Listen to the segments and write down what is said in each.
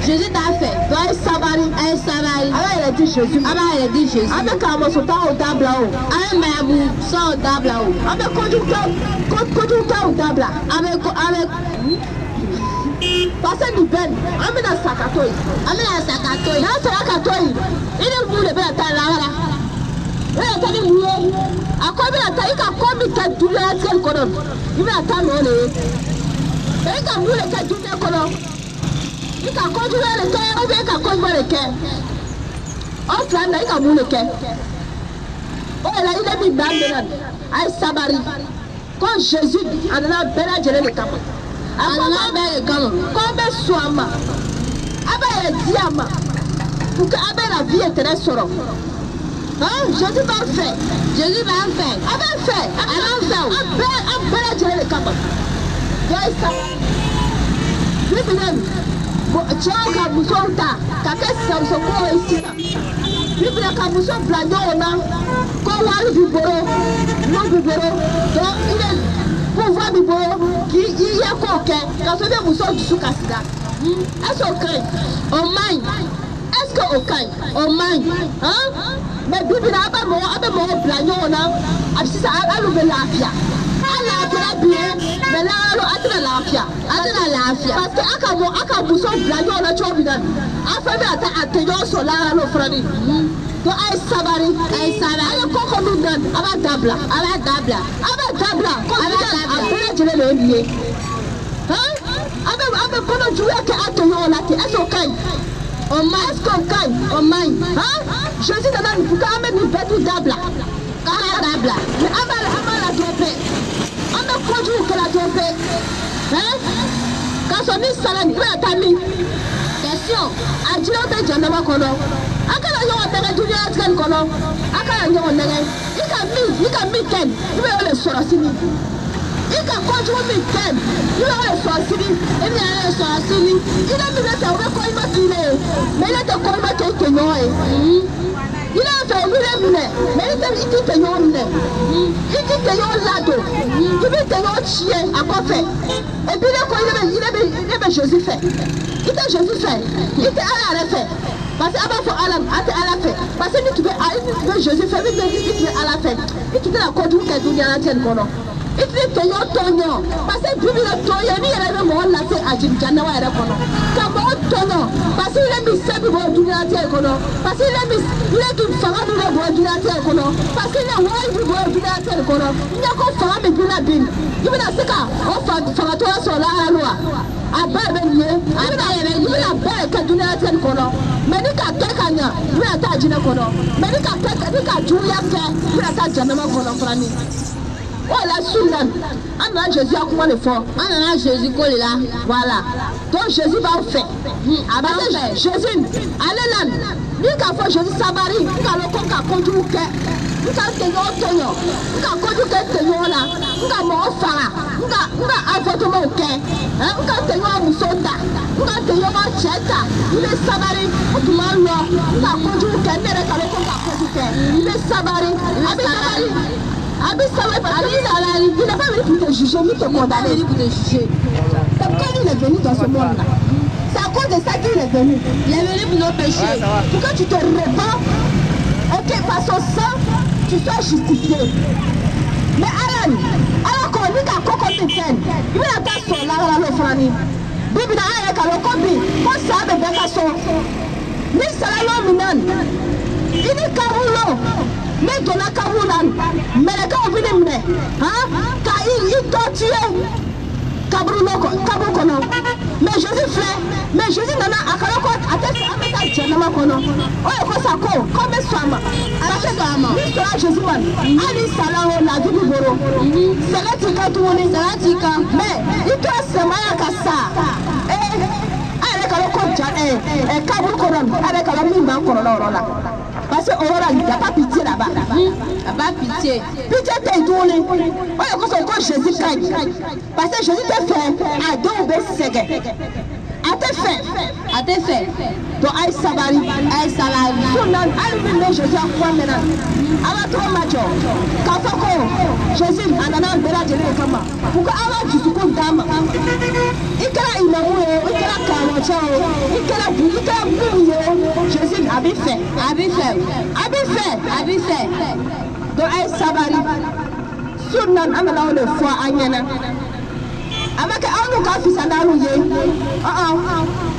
Jésus t'a fait. Elle Sabari. Alors il a dit Jésus. Il a dit Jésus. Avec un morceau au table là-haut. Avec Mayabou, ça au table là-haut. Avec conducteur au table là. Avec. Passez du ben. Amina Sakatoy. Nan Sakatoy. Il est venu le ben à ta là. Il a été mouillé. À quoi il a été comme il a tout le temps. Il a été mouillé. Il a mouillé le cas du temps. Il a conduit le cœur, ou bien il a conduit le cœur. On flamme, il a mouillé le cœur. Oh, là, il a mis Bambelan. Aïe Sabari. Quand Jésus en a bien géré le camp. En a bien le camp. Comme un soama. Avec le diamant. Pour qu'avec la vie éternelle sera. Jésus va faire. Jésus va faire. Avec fait. Un bien géré le camp. Aïe Sabari. Tiens, Kabusonta, Kaka Samsoko ici. Biblia Kabuson Blanona, Kowal Biboro, non Biboro, donc il est pouvoir Biboro qui y a coquin, quand on est Mousson du Soukasida. Est-ce au craint? Au main. Est-ce qu'au craint? Au main. Mais Biblia a mon Blanona, Absissa a levé la fia. Mais là, parce que Akabuson Blago la Chobidan, afin de solar au Frani. Donc, I Sabari, I Coconudan, Ava Dabla, le lié. Avec Kono Juaka Atoyolati, est-ce au Kai? On masse comme Kai, on main. Je dis dans le Fouka, même une bête Dabla. Dabla. Mais Amala Dopé. On a produit que la Dopé. Quand on est salami, où est ami? Question. A dit on est Janama Kono. Akala yo on est du Yatkan Kono. Akala yo on est. Il can meet Ken. Il veut le Sorasini. Il a conduit mes thèmes. Il a le sorcier. Il a le sorcier. Il a mis le temps pour il m'a tiré. Mais il a de quoi il m'a tiré. Il a fait une minute. Mais il a dit que tu es un minute. Il dit que tu es un lado. Il dit que tu es un chien. À quoi faire? Et puis il avait Jésus fait. Il était Jésus fait. Il était à la fait. Parce que avant faut à la fait. Parce que tu veux Jésus fait. Il tu veux à la fait. Il tu veux la conduite que tu as la tienne kono. Il tu veux tonyo. Parce que tu veux tonyo. Ni il avait mon lancé à Jimjana wa era kono. Comme tonyo. Parce qu'il a mis ça pour tu as la tienne kono. Parce qu'il a mis il a tout faire pour tu as la tienne kono. Parce qu'il a ouais pour tu as la tienne kono. Il a qu'on fera mais bien la bin. Il va dans ce cas. On fera toi sur la loi. Abba benye la belle que tu n'as pas kono mais ni ka tekanya ni ata jina kono mais ni ka juya fait ni ata janama kono frani voilà sunan ana Jésus a comment le fort ana Jésus colle là voilà donc Jésus va faire avec Jésus allez là ni ka fo Jésus sabari ni ka lo ko ka konju ke ni ka te yo tonyo ni ka konju ke te yo la ni ka mo fara ni ka avoto mo ke ni ka te yo musonda ni ka te yo ma cheta ni sabari o tu ma lo ni ka konju ke ne re ka lo ko ka konju ke ni sabari Abi salari, il n'a pas venu pour te juger, ni te condamner. Il est venu pour te juger. C'est pourquoi il est venu dans ce monde-là. C'est à cause de ça qu'il est venu. Il est venu pour nos péchés. Pour que tu te répands et que par son sang, tu sois justifié. Mais Alan, quand on dit qu'à Coco Titen, il va attendre son là, le frani. Bibi na aya ka lokobi, ko sa be beka so. Ni salalo minan. Ini karulo. Mais de la Karoulan, mais les gars ont vu les mnés, car ils tortuaient Kabrukono. Mais Jésus fait, mais Jésus nana Akaloko, atteste à Nama Kono. Oh, Kosako, comme Swama. L'histoire Jésus, Ali Salao, la vie du Boro. C'est là que tu tournes, c'est là que mais il doit se marier à ça. Avec Aloko, Kabrukono, avec Alamimba Kono. Parce qu'il n'y a pas pitié là-bas. Il n'y a pas pitié. Pitié t'es tourné. On est Jésus Christ. Parce que Jésus t'a fait à deux bêtises. A te fait. Donc aïe sabari. Sunan alumine Jésus a foi maintenant. Avant trop macho. Kafako Jésus anana bela jeli kama. Pourquoi avant tu te dame. Ikala imamu, ikala kawacha, ikala bouillon. Jésus a bien fait. Donc aïe sabari. Sunan amana le foi anyana. Avec un autre fils à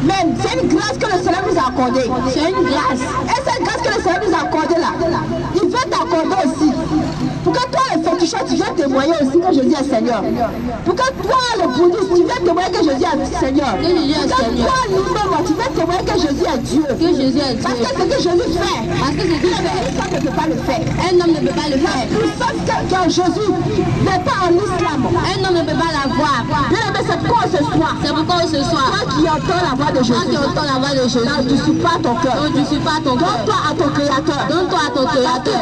mais c'est une grâce que le Seigneur nous a accordée. C'est une grâce. Et cette grâce que le Seigneur nous a accordée là, il veut t'accorder aussi. Pour que toi, le féticheur, tu viens témoigner aussi que Jésus est Seigneur. Pour que toi, le bouddhiste, tu viens témoigner que Jésus est Seigneur. Pour que toi, l'imam, tu viens témoigner que Jésus est Dieu. Parce que ce que Jésus fait, un homme ne peut pas le faire. Tout ça que Jésus n'est pas en islam. Un homme ne peut pas l'avoir. Bien aimé, c'est pourquoi ce soir. Toi qui entends la voix de Jésus. Ne dissout pas ton cœur. Donne-toi à ton Créateur.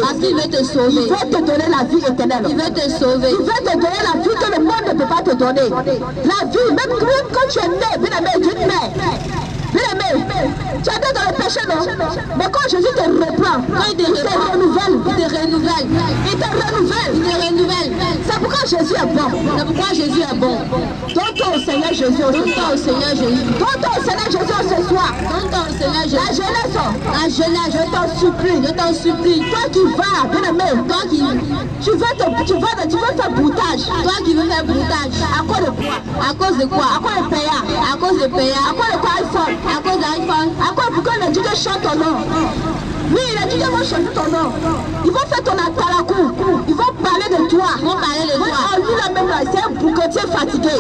Parce qu'il veut te sauver. Il veut te donner la vie éternelle. Il veut te donner la vie que le monde ne peut pas te donner. La vie, même quand tu es né, bien aimé, d'une mère. Bien aimé, tu es né dans le péché, non? Mais quand Jésus te reprend, il te renouvelle. C'est pourquoi Jésus est bon. Donne-toi au Seigneur Jésus ce soir. La jeunesse, je t'en supplie. Toi qui vas, bien aimé, tu veux faire broutage. Toi qui veux faire broutage. À cause de quoi? À cause de payer. À cause de quoi iPhone? À cause d'iPhone. À cause pourquoi le Dieu chante ton nom? Oui, les Dieu vont chanter ton nom. Ils vont faire ton atalakou. Ils vont parler de toi. Lui là même là, c'est un bouquetier fatigué.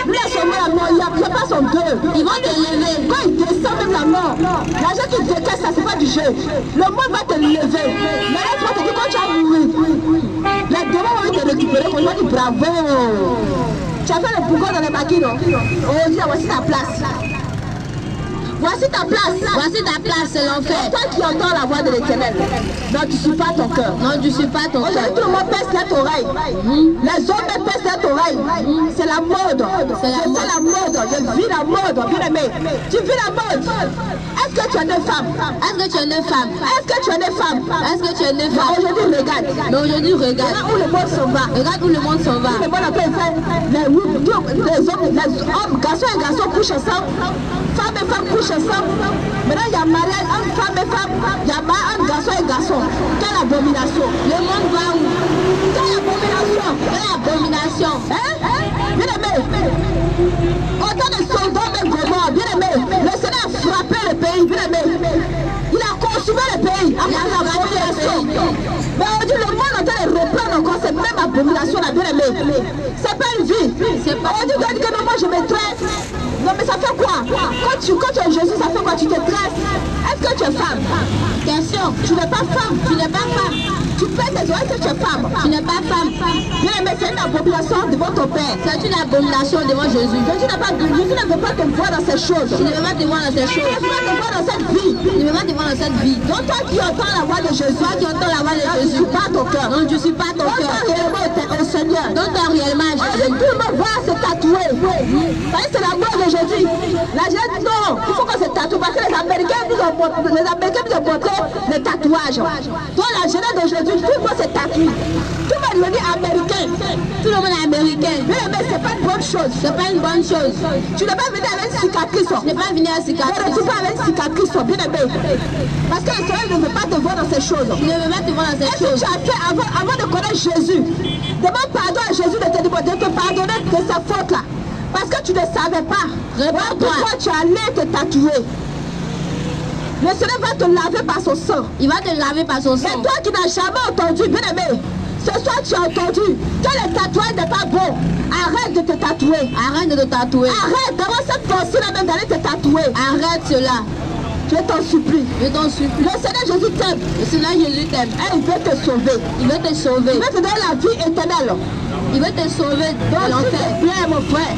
Lui là son mort, il n'y a pas son gueule. Ils vont te lever. Quand il descend même la mort, l'argent qui décaisse ça, c'est pas du jeu. Le monde va te lever. Mais là, tu vas te dire quand tu as mouru. Les démons vont te récupérer. On va dire bravo. Tu as fait le bouquet dans les maquis, non? On dit voici ta place. Voici ta place. Voici ta place, c'est l'enfer. Toi qui entends la voix de l'Éternel. Non, tu ne suis pas ton cœur. Non, tu ne suis pas ton cœur. Aujourd'hui, tout le monde pèse cette oreille. Les hommes pèsent cette oreille. C'est la mode. C'est la mode. Je vis la mode. Bien aimé. Tu vis la mode. Est-ce que tu es une femme? Est-ce que tu es une femme? Est-ce que tu es une femme? Est-ce que tu es une femme? Aujourd'hui, regarde. Mais aujourd'hui, regarde. Regarde où le monde s'en va. Regarde où le monde s'en va. Le monde a fait les hommes, garçons et garçons couchent ensemble. Femmes et femmes couchent ensemble. Maintenant, il y a mariage entre femmes et femmes. Il y a mariage entre garçons et garçons. Quelle abomination. Le monde va où? Quelle abomination. Quelle abomination. Bien aimé. Autant de soldats même Gomorrhe. Bien aimé. Le Seigneur a frappé le pays. Bien aimé. Il a consumé le pays. À cause de l'abomination. Mais aujourd'hui, le monde est en train de reprendre encore cette même abomination là. Bien aimé. C'est pas une vie. Aujourd'hui, tu dis que non, moi je me traite. Non, mais ça fait quoi? Quand tu es Jésus, ça fait quoi? Tu te tresses. Est-ce que tu es femme? Question. Tu n'es pas femme. Tu n'es pas femme. Tu pèses tes oreilles que tu es femme. Tu n'es pas femme. Bien aimé, c'est une abomination devant ton Père. C'est une abomination devant Jésus. Jésus ne veut pas te voir dans ces choses. Il ne veut pas te voir dans ces choses. Il veut pas te voir dans cette vie. Il ne veut pas te voir dans cette vie. Donc toi qui entends la voix de Jésus, Toi qui entends la voix de Jésus, tu ne suis pas ton cœur. non, tu ne suis pas ton cœur. Donc réellement au Seigneur. Donc réellement Jésus. Tout le monde va se tatouer. C'est la mode d'aujourd'hui. La jeune, non, il faut qu'on se tatoue parce que les Américains nous ont montré les tatouages. Donc la jeunesse d'aujourd'hui, tout le monde se tatoue. Tout le monde est américain. Tout le monde est américain. Mais c'est pas une bonne chose. C'est pas une bonne chose. Tu n'es pas venu avec une cicatrice. Tu n'es pas venu avec une cicatrice. Ne pas avec une cicatrice, bien aimé. Parce que le Seigneur ne veut pas te voir dans ces choses. Tu ne veux pas te voir dans ces choses. Est-ce que tu as fait avant de connaître Jésus? Demande pardon à Jésus de te pardonner de sa faute là. Parce que tu ne savais pas. Pourquoi tu allais te tatouer? Le Seigneur va te laver par son sang. Il va te laver par son sang. Et toi qui n'as jamais entendu, bien aimé, ce soir tu as entendu que le tatouage n'est pas bon. Arrête de te tatouer. Arrête de te tatouer. Arrête d'avoir cette pensée-là même d'aller te tatouer. Arrête cela. Je t'en supplie. Je t'en supplie. Le Seigneur Jésus t'aime. Le Seigneur Jésus t'aime. Et il veut te sauver. Il veut te sauver. Il veut te donner la vie éternelle. Il veut te sauver de l'enfer. Bien mon frère.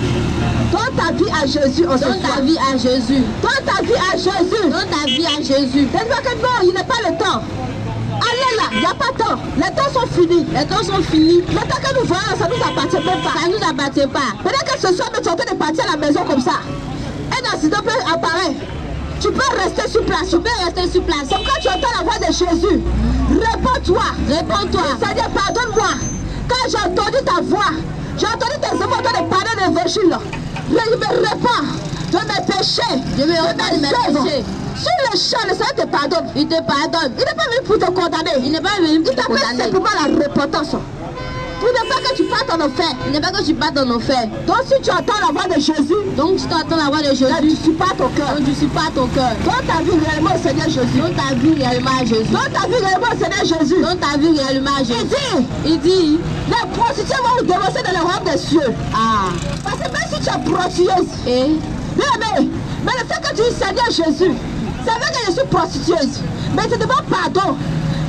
Donne ta vie à Jésus en ce soir. Donne ta vie à Jésus. Donne ta vie à Jésus. Donne ta vie à Jésus. Dis-moi que non, il n'est pas le temps. Allez là, il n'y a pas de temps. Les temps sont finis. Les temps sont finis. Le temps que nous voyons, ça ne nous appartient même pas. Ça ne nous appartient pas. Peut-être que ce soir, tu es en train de partir à la maison comme ça. Un accident peut apparaître. Tu peux rester sur place. Tu peux rester sur place. Comme quand tu entends la voix de Jésus, réponds-toi. Réponds-toi. Seigneur, pardonne-moi. Quand j'ai entendu ta voix, j'ai entendu tes enfants de parler de l'évangile. Je me répands de mes péchés. Je me répands de mes péchés. Sur le champ, le Seigneur te pardonne. Il te pardonne. Il n'est pas venu pour te condamner. Il n'est pas venu pour te condamner. Il t'appelle simplement la repentance. Pour ne pas que tu partes en enfer. Il n'est pas que tu partes en enfer. Donc si tu entends la voix de Jésus, donc tu entends la voix de Jésus, tu ne suis pas ton cœur. Donc tu ne suis pas ton cœur. Donne ta vie réellement au Seigneur Jésus. Donne ta vie réellement à Jésus. Donne ta vie réellement au Seigneur Jésus. Donne ta vie réellement à Jésus. Il dit, les prostituées vont nous dénoncer dans le royaume des cieux. Ah. Parce que même si tu es prostitueuse, mais le fait que tu dis Seigneur Jésus, c'est vrai que je suis prostitueuse, mais je te demande pardon.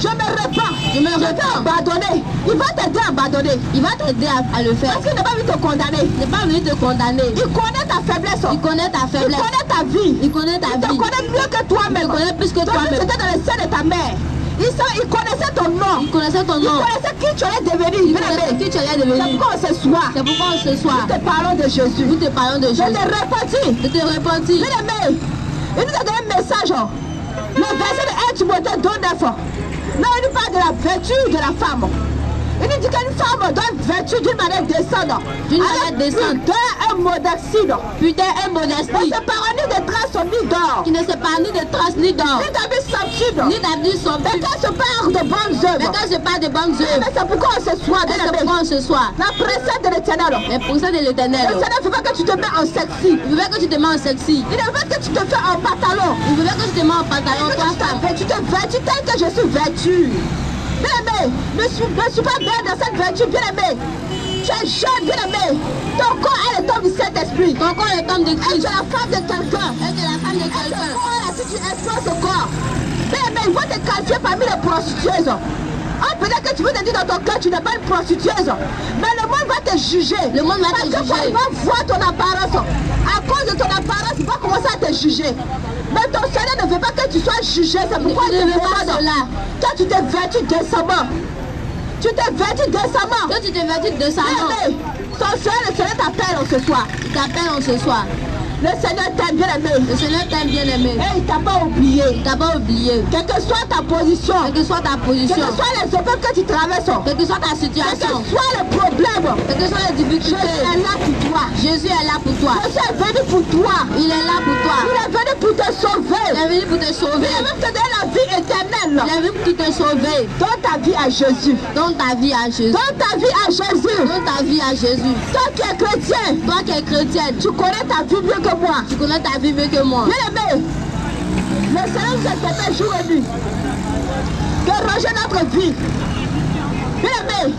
Je me répands. Je t'ai abandonné. Il va t'aider à abandonner. Il va t'aider à le faire. Parce qu'il n'est pas venu te condamner. Il n'est pas venu te condamner. Il connaît ta faiblesse. Il connaît ta faiblesse. Il connaît ta vie. Il connaît ta vie. Il te connaît mieux que toi-même. Il te connaît plus que toi-même. C'était dans le sein de ta mère. Il connaissait ton nom. Il connaissait ton nom. Il connaissait qui tu allais devenir. Il connaissait qui tu allais devenir. C'est pourquoi ce soir. C'est pourquoi ce soir. Nous te parlons de Jésus. Nous te parlons de Jésus. De te repentir. De te repentir. Bien-aimé, il nous a donné un message. Le verset de 1 Timothée 2:9. Non, il nous parle de la vertu de la femme. Il nous dit qu'une femme doit être vertu d'une manière descendante. D'une manière descendante. Un modestie. Putain, un modestie. Ne se parle ni de traces ni d'or. Qui ne se parle ni de traces ni d'or. Ni d'habits somptueux. Ni d'habits somptueux. Mais quand se parle de bonnes œuvres. Mais quand se parle de bonnes œuvres. Mais c'est pourquoi ce soir. C'est pourquoi ce soir. La précède de l'Éternel. La précède de l'Éternel. Le Seigneur ne veut pas que tu te mets en sexy. Il veut pas que tu te mets en sexy. Il ne veut pas que tu te fais en pantalon. Il veut pas que tu te mets en pantalon. Toi, femme. Tu te vêtus tel que je suis vêtu. Bien-aimé, ne suis pas bien dans cette vertu, bien-aimé. Tu es jeune, bien-aimé. Ton corps est le temple du Saint-Esprit. Ton corps est le temple de Christ. Et tu es la femme de quelqu'un. Et tu es la femme de quelqu'un. Si tu exposes ce corps, bien-aimé, ils vont te qualifier parmi les prostituées. Ah, peut-être que tu veux te dire dans ton cœur, tu n'es pas une prostitueuse. Mais le monde va te juger. Le monde va te juger. Parce qu'il va voir ton apparence. À cause de ton apparence, il va commencer à te juger. ne veut pas que tu sois jugé. C'est pourquoi il te demande cela. Toi, tu t'es vêtu décemment. Tu t'es vêtu décemment. Toi, tu t'es vêtu décemment. Sorcière, le Seigneur t'appelle en ce soir. Il t'appelle en ce soir. Le Seigneur t'aime bien aimé. Le Seigneur t'aime bien aimé. Et il t'a pas oublié. Il t'a pas oublié. Quelle que soit ta position. Quelle que soit ta position. Quelles que soient les épreuves que tu traverses. Quelle que soit ta situation. Quels que soient les problèmes. Quelles que soient les difficultés. Jésus est là pour toi. Jésus est là pour toi. Jésus est venu pour toi. Il est là pour toi. Il est venu pour te sauver. Il est venu pour te sauver. Il est venu pour te donner la vie éternelle. Il est venu pour te sauver. Donne ta vie à Jésus. Donne ta vie à Jésus. Donne ta vie à Jésus. Donne ta vie à Jésus. Toi qui es chrétien. Toi qui es chrétienne. Tu connais ta vie mieux que moi. Tu connais ta vie mieux que moi. Bien aimé, le Seigneur nous a fait jour et nuit de ranger notre vie. Bien aimé,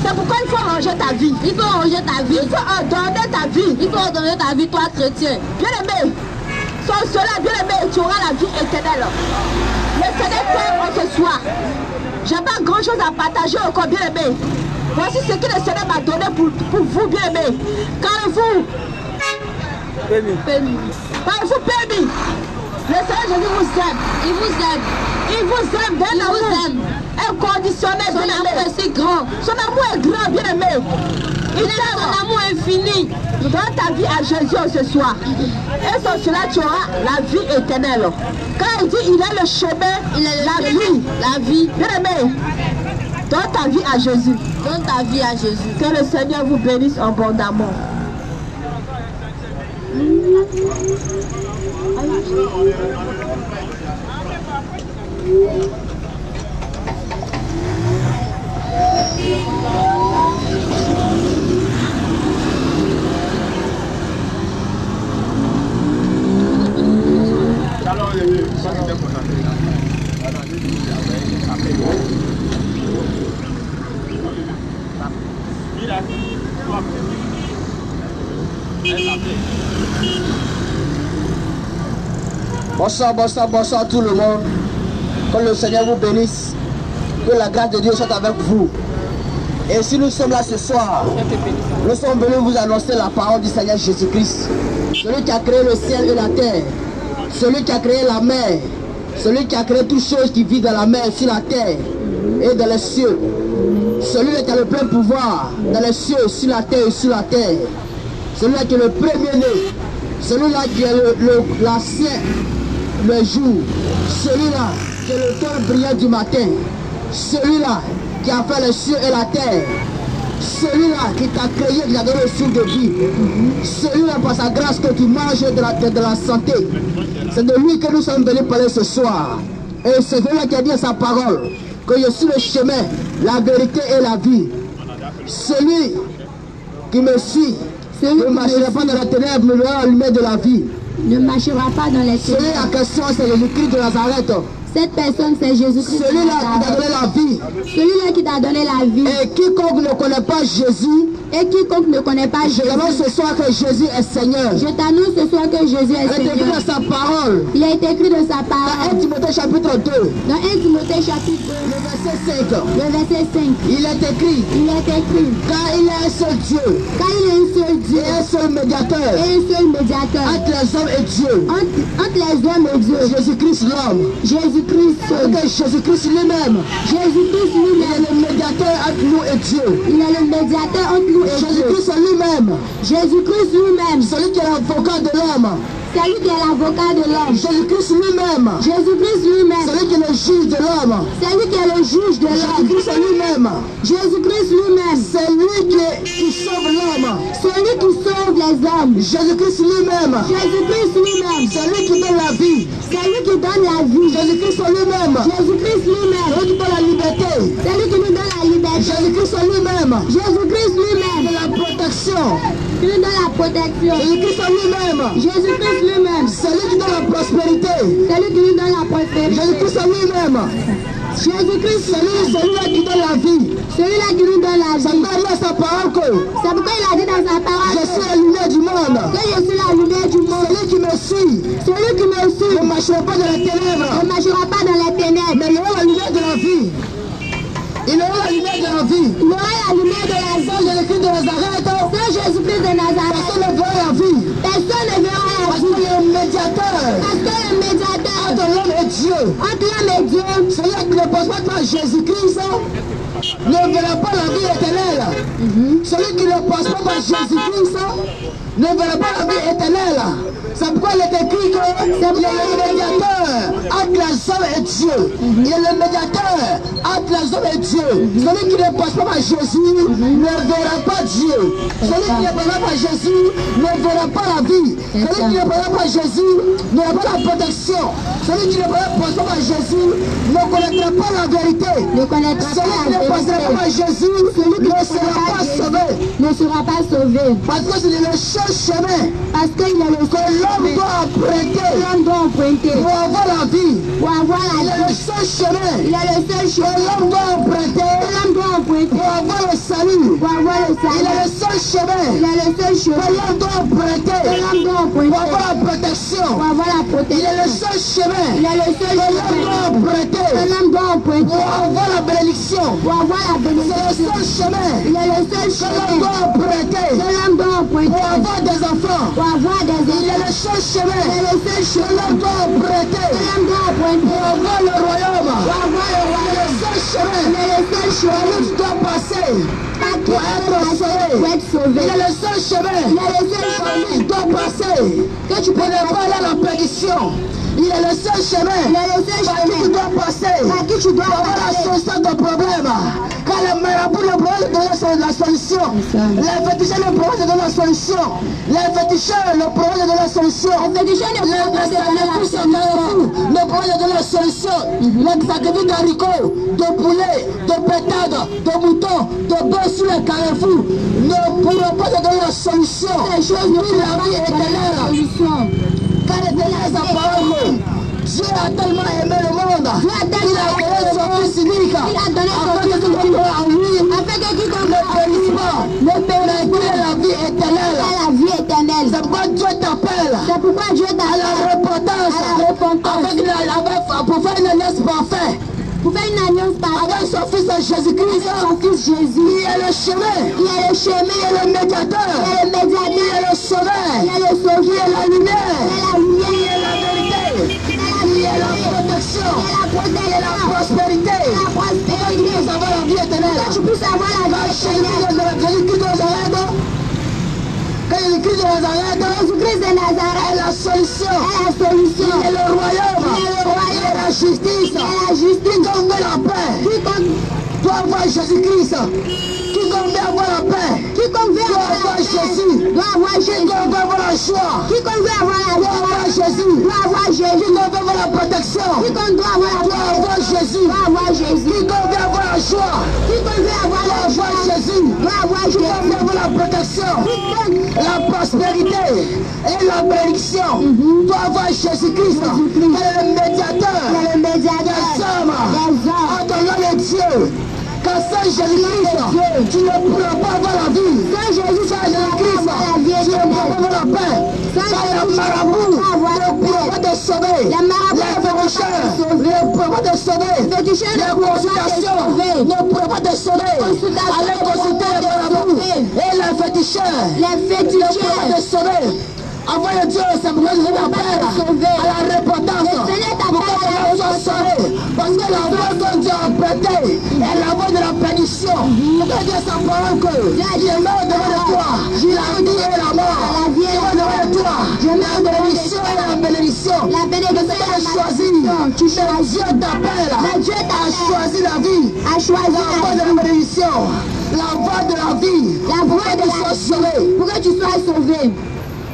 c'est pourquoi il faut ranger ta vie. Il faut ranger ta vie. Il faut ordonner ta vie. Il faut ordonner ta vie, toi chrétien. Bien aimé, sans cela, bien aimé, tu auras la vie éternelle. Le Seigneur t'aime en ce soir. J'ai pas grand chose à partager encore, bien aimé. Voici ce que le Seigneur m'a donné pour vous, bien aimé. Car vous, Permis. par vous permis. Le Seigneur Jésus vous aime. Il vous aime. Il vous aime d'un amour inconditionnel, Son bien amour aimé. est si grand. Son amour est grand, bien aimé. Il t'aime. Son amour infini. Donne ta vie à Jésus ce soir. Et sans cela, tu auras la vie éternelle. Quand il dit il est le chemin, Il est la le vie. La vie. Bien aimé, donne ta vie à Jésus. Donne ta vie à Jésus. Que le Seigneur vous bénisse abondamment. Bonsoir, bonsoir, bonsoir tout le monde. Que le Seigneur vous bénisse. Que la grâce de Dieu soit avec vous. Et si nous sommes là ce soir, nous sommes venus vous annoncer la parole du Seigneur Jésus-Christ. Celui qui a créé le ciel et la terre. Celui qui a créé la mer. Celui qui a créé toutes choses qui vivent dans la mer, sur la terre et dans les cieux. Celui qui a le plein pouvoir dans les cieux, sur la terre et sur la terre. Celui-là qui est le premier-né. Celui-là qui est l'ancien, le jour. Celui-là qui est le temps brillant du matin. Celui-là qui a fait les cieux et la terre. Celui-là qui t'a créé, qui t'a donné le souffle de vie. Celui-là par sa grâce que tu manges de la santé. C'est de lui que nous sommes venus parler ce soir. Et c'est celui-là qui a dit à sa parole que je suis le chemin, la vérité et la vie. Celui qui me suit ne marchera pas dans la ténèbre, mais dans la lumière de la vie. Ne marchera pas dans les Celui ténèbres. à question, c'est Jésus-Christ de Nazareth. Cette personne, c'est Jésus-Christ. Celui-là qui t'a donné la vie. Celui-là qui t'a donné la vie. Et quiconque ne connaît pas Jésus, Et quiconque ne connaît pas je Jésus, t'annonce ce soir que Jésus est Seigneur. je t'annonce ce soir que Jésus est Il est écrit Seigneur. dans sa parole. Il a été écrit de sa Dans parole. 1 Timothée chapitre 2, Dans 1 Timothée chapitre 2, le verset 5. le verset 5. Il est écrit, Il est écrit, car il est un seul Dieu car il est un seul Dieu et un seul médiateur et un seul médiateur entre les hommes et Dieu. entre les hommes et Dieu, Jésus-Christ l'homme. Jésus-Christ seul. Que Jésus-Christ lui-même, Jésus-Christ il lui-même, est le médiateur entre nous et Dieu. il est le médiateur entre nous et Dieu. Jésus-Christ lui-même, Jésus-Christ lui-même, celui qui est l'avocat de l'homme. c'est lui qui est l'avocat de l'homme. Jésus-Christ lui-même, Jésus-Christ lui-même, celui qui est le juge de l'homme. c'est lui qui est le juge de l'homme. Jésus-Christ lui-même, Jésus-Christ lui-même, c'est lui qui sauve l'homme. celui qui sauve les hommes. Jésus-Christ lui-même, Jésus-Christ lui-même, c'est lui qui donne la vie. c'est lui qui donne la vie. Jésus-Christ lui-même, Jésus-Christ lui-même, c'est lui qui donne la liberté. c'est lui qui nous donne la liberté. Jésus-Christ lui-même, Jésus-Christ de lui-même, la protection. qui nous donne la protection. Jésus-Christ lui-même, Jésus-Christ lui-même, c'est lui qui donne la prospérité. c'est lui qui nous donne la prospérité. Jésus-Christ lui-même, Jésus-Christ, c'est lui qui donne la vie. celui-là qui nous donne la C'est vie. dans sa parole que C'est pourquoi il a dit dans sa parole je suis la lumière du monde. que je suis la lumière du monde. Celui qui me suit Celui qui me suit ne marchera pas dans les ténèbres, ne marchera pas dans les ténèbres, mais il aura la lumière de la vie. Il aura la lumière de la vie. il aura la lumière de la vie. Sans Jésus-Christ de Nazareth, Sans Jésus-Christ de Nazareth, personne ne verra la vie. personne ne verra la Parce vie. qu'il est le médiateur Parce que le médiateur entre Dieu. Entre l'homme et Dieu. Celui qui ne passe pas par Jésus-Christ ne verra pas la vie éternelle. Celui qui ne passe pas par Jésus-Christ ne verra pas la vie éternelle. C'est pourquoi il est écrit qu'il est le médiateur entre les hommes et Dieu. Il est le médiateur entre les hommes et Dieu. Celui qui ne passe pas par Jésus ne verra pas Dieu. Celui qui ne passe pas par Jésus ne verra pas la vie. Celui qui ne passe pas par Jésus n'aura pas la protection. Celui qui ne passe pas par Jésus ne connaîtra pas la vérité. Ne connaîtra Celui qui ne passera pas par Jésus ne sera pas sauvé. Ne sera pas sauvé. Parce que c'est le seul chemin Parce qu'il est le que l'homme doit emprunter l'homme doit emprunter pour avoir la vie. pour avoir Il la est le vie. seul chemin Il est le seul que chemin l'homme doit emprunter que l'homme doit emprunter pour avoir le salut. pour avoir le Il est salut. le seul chemin Il est le seul que chemin l'homme doit emprunter que l'homme doit pour emprunter avoir la protection. pour avoir la Il est protection. le seul chemin Il est le seul que l'homme chemin doit emprunter que l'homme doit emprunter pour avoir la bénédiction. pour avoir la C'est le bénédiction. seul chemin Il est le seul que l'homme chemin doit emprunter que l'homme doit pour emprunter avoir des enfants. pour avoir des Il est enfants. le seul chemin Il est le seul que chemin l'homme doit emprunter que l'homme doit emprunter pour avoir le royaume. pour avoir le Il est royaume. le seul chemin Il est le seul que chemin l'homme doit passer par qui pour être sauvé. pour être sauvé. Il est le seul chemin Il est le seul que chemin l'homme doit passer que tu peux pour ne pas aller à la perdition. Il est le seul chemin Il est le seul par qui tu chemin dois passer par qui tu dois pour avoir la passer. solution de problème. Quand le marabout ne pourra te donner la solution, les féticheurs ne pourront te donner la solution. Les féticheurs ne pourront te donner la solution. Les féticheurs ne pourront pas te donner la solution. Ne pourront te donner la solution. Les sacrifices d'haricots, de poulets, de pétards, de moutons, de bœufs sur les carrefours ne pourront pas te donner la solution. Ces choses ne pourront La pas vie te donner la éternelle. solution. Car l'éternel sa parole. Dieu a tellement aimé le monde Dieu a tellement qu'il a donné aimé le son monde. fils unique Il a donné son afin fils que tout unique. le en lui Afin que quiconque ne périsse pas, ne périsse mais qu'il ait la vie éternelle. pas la vie éternelle. C'est pourquoi Dieu t'appelle C'est pourquoi Dieu à la t'appelle repentance, à la repentance pour faire une alliance parfaite pour faire une alliance parfaite avec son fils Jésus-Christ. son fils Jésus. Il est le chemin, Il est le chemin, il est le médiateur, il est le il est médiateur, le sauveur, il est le il sauveur, est la il lumière, est la il lumière, est la vérité, il est la il est la vérité, protection, il est la il est la protection, prospérité. la prospérité. Nous avons la vie éternelle. Que tu puisses avoir la vie éternelle. Jésus-Christ de Nazareth, quand Jésus-Christ de Nazareth Jésus-Christ de Nazareth est la solution. est la solution. Il est le royaume. Il est le royaume. Il est la justice. Il est la justice. Quiconque veut la paix Quiconque doit avoir Jésus-Christ. Quiconque veut avoir la paix veut doit avoir avoir la paix Jésus. doit avoir Jésus. Quiconque veut avoir la joie Quiconque veut avoir la doit avoir joie Jésus. doit avoir Jésus. Quiconque veut avoir la protection Quiconque doit avoir la doit paix avoir Jésus. doit avoir Jésus. Quiconque veut avoir la joie Quiconque veut avoir doit la avoir joie Jésus. doit avoir Quiconque Jésus. veut avoir la protection, la prospérité et la bénédiction doit avoir Jésus-Christ. Il est le médiateur Il est le médiateur des hommes des hommes. entre l'homme et Dieu. Car sans Jésus-Christ, tu ne pourras pas avoir la vie. Sans Jésus, Sans tu ne pourras Jésus-Christ, pas avoir la vie tu ne pourras pas éternelle. avoir la paix. Sans Sans Jésus, le tu marabout, ne pourras pas avoir ne la pourra paix. pas te sauver. Les marabouts Les ne pourront pas te féticheurs sauver. ne pourront pas te sauver. Les féticheurs ne Les pourront pas te consultations sauver. ne pourront pas te sauver. Consultations Allez ne pourront consulter pas les te marabouts sauver. et les féticheurs. Les Ne pourront féticheurs pas te sauver. Avant le Dieu, c'est pour que je t'appelle à la repentance. Le Seigneur t'appelle Pour que à la les gens soient sauvés. Parce que la voie que Dieu a prêtée est la voie de la perdition. Pour que Dieu sa parole que il est mort devant de toi. La vie et la mort. La vie et la Il est devant de toi. La bénédiction et la bénédiction. La bénédiction et la choisir. Tu choisis. Dieu t'appelle Mais Dieu à t'appelle choisir la vie. à choisir La voie la de vie. la bénédiction. La voie de la vie. La Pour voie que de tu la sois vie. sauvé. Pour que tu sois sauvé.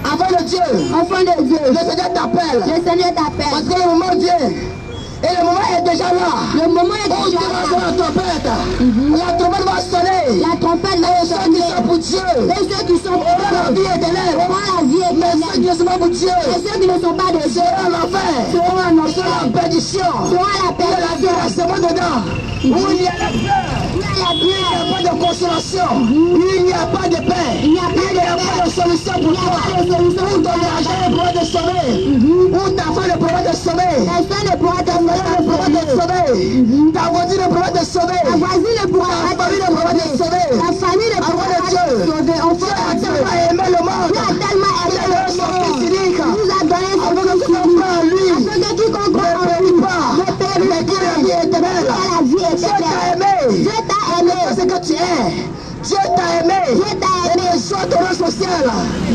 Avant le Dieu. Enfant de Dieu. Le Seigneur t'appelle. Le Seigneur Parce t'appelle. que le moment vient. Et le moment est déjà là. Le moment est On déjà dira là. la trompette. La trompette va sonner. La trompette va Et ceux qui sont sonner. pour Dieu Et ceux qui sont pour auront la vie éternelle. auront la vie Mais ceux qui éternelle. ne sont pas pour Dieu Et ceux qui ne sont pas de Dieu seront en enfer. seront en enfer. Seront la perdition. Seront à la Il y a la perdition. déracinement dedans. Où il y a la peur. Il y a la Il n'y a peur. pas de consolation. Il n'y a pas de paix. Il n'y a pas de pas de solution pour Il n'y a toi. pas de solution Où ton argent ne pourra te sauver. Où ta femme ne pourra te sauver. Personne ne pourra te Ta mère ne pourra te sauver. Ta voisine ne pourra te sauver. Ta voisine ne pourra Ta pas famille ne te pourra te sauver. sauver. Ta famille ne pourra Avant pas de te Dieu. sauver. Dieu Enfant a de Dieu. tellement aimé le monde. Dieu a tellement Il aimé a donné le son monde. fils unique. Il nous a donné son Afin que fils quiconque unique. croit en lui Afin que quiconque croit en ne lui périt pas, Dieu t'a aimé. Et que soit ton rang social.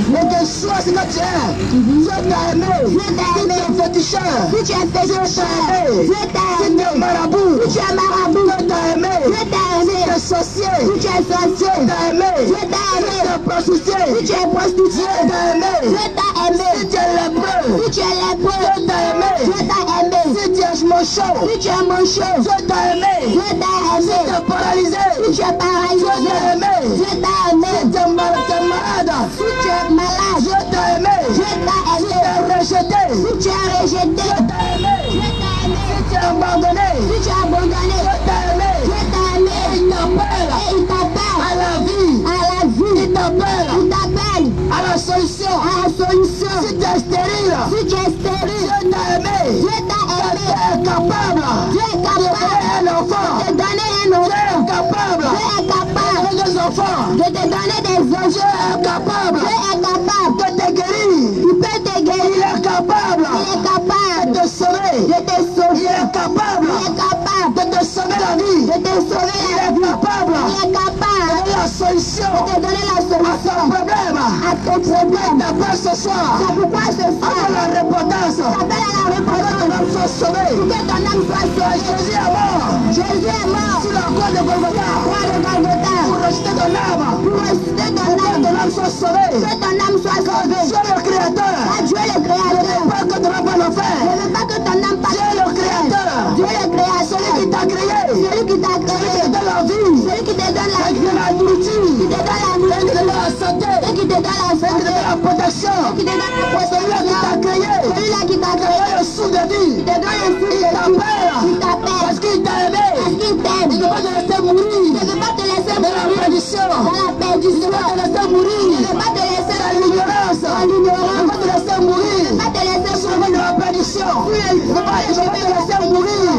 Et que soit ce que tu es. Dieu t'a aimé. Dieu t'a aimé. Si tu es féticheur. Si tu es féticheur. Dieu t'a aimé. Si Dieu t'a tu es aimé. marabout. Si tu es marabout. Dieu t'a aimé. Dieu t'a aimé. Si tu es sorcier. Si tu es sorcier. Dieu t'a aimé. Dieu t'a Si aimé. tu es prostituée. Si tu es prostituée. Dieu t'a aimé. Dieu t'a aimé. Si tu es lépreux. Si tu es lépreux. Dieu t'a aimé. Dieu t'a aimé. Si tu es manchot. Si tu es manchot. Dieu t'a aimé. Dieu t'a Si tu aimé. es paralysé. Si tu es paralysé. Dieu t'a aimé. Dieu t'a aimé. Si tu es malade. Si tu es malade. Dieu t'a aimé. Dieu t'a Si tu aimé. es rejeté. Si tu es rejeté. Dieu t'a aimé. Dieu t'a aimé. Si tu es abandonné. Si tu es abandonné. Dieu t'a aimé. Dieu t'a aimé. Il t'appelle Et il t'appelle à la vie. à la vie. Il t'appelle Il t'appelle à la solution. à la solution. Si tu es stérile. Si tu es stérile. Dieu t'a aimé. Dieu t'a Dieu aimé. est capable Dieu est de capable créer un enfant. de donner un Dieu enfant. est capable Dieu est capable de des enfants. de te donner des Dieu enfants. est capable Dieu est capable de te guérir. Il peut te Il guérir. est capable Il est de capable te sauver. de te Il sauver. est capable Il est capable de te sauver la vie. de te sauver Il la est vie. capable Il est capable de la solution de te donner la à ton solution problème. à ton problème. T'appelle ce soir. C'est pourquoi ce soir, Avant la repentance. t'appelles à la Avant que repentance ton âme soit sauvée. pour que ton âme soit sauvée. Jésus est mort. Jésus est mort Sur la croix de Golgotha. Croix de Golgotha Pour rejeter ton âme. pour ressusciter ton Pour que âme. ton âme soit sauvée. Que ton âme soit sauvée. Dieu le créateur. Car Dieu le Ne créateur. veut pas que ton âme va l'enfer. Ne veut pas que ton âme passe. Dieu le créateur. Dieu le créateur. Celui qui t'a créé. Celui qui t'a Celui qui créé. te donne la vie. Celui qui te donne la Celui qui te vie. donne la nourriture. Qui te donne la Celui qui te donne nourriture. la santé. Et qui te donne la Celui qui te santé. donne la protection. Qui te donne la Celui-là qui t'a protection. créé. Celui-là qui t'a Qui te créé. donne le souffle de vie. Qui te donne le souffle Il de vie. t'appelle. Il t'appelle. Parce qu'il t'a aimé. Parce qu'il t'aime. Il ne veut pas te laisser Il mourir. ne veut pas te laisser Dans la mourir perdition. dans la Il perdition. ne veut pas te laisser Il ne mourir. veut pas te laisser Dans mourir l'ignorance. dans Il ne l'ignorance. veut pas te laisser mourir. Il ne veut pas te laisser Sur le mourir voie de la perdition. Il ne veut pas te laisser mourir.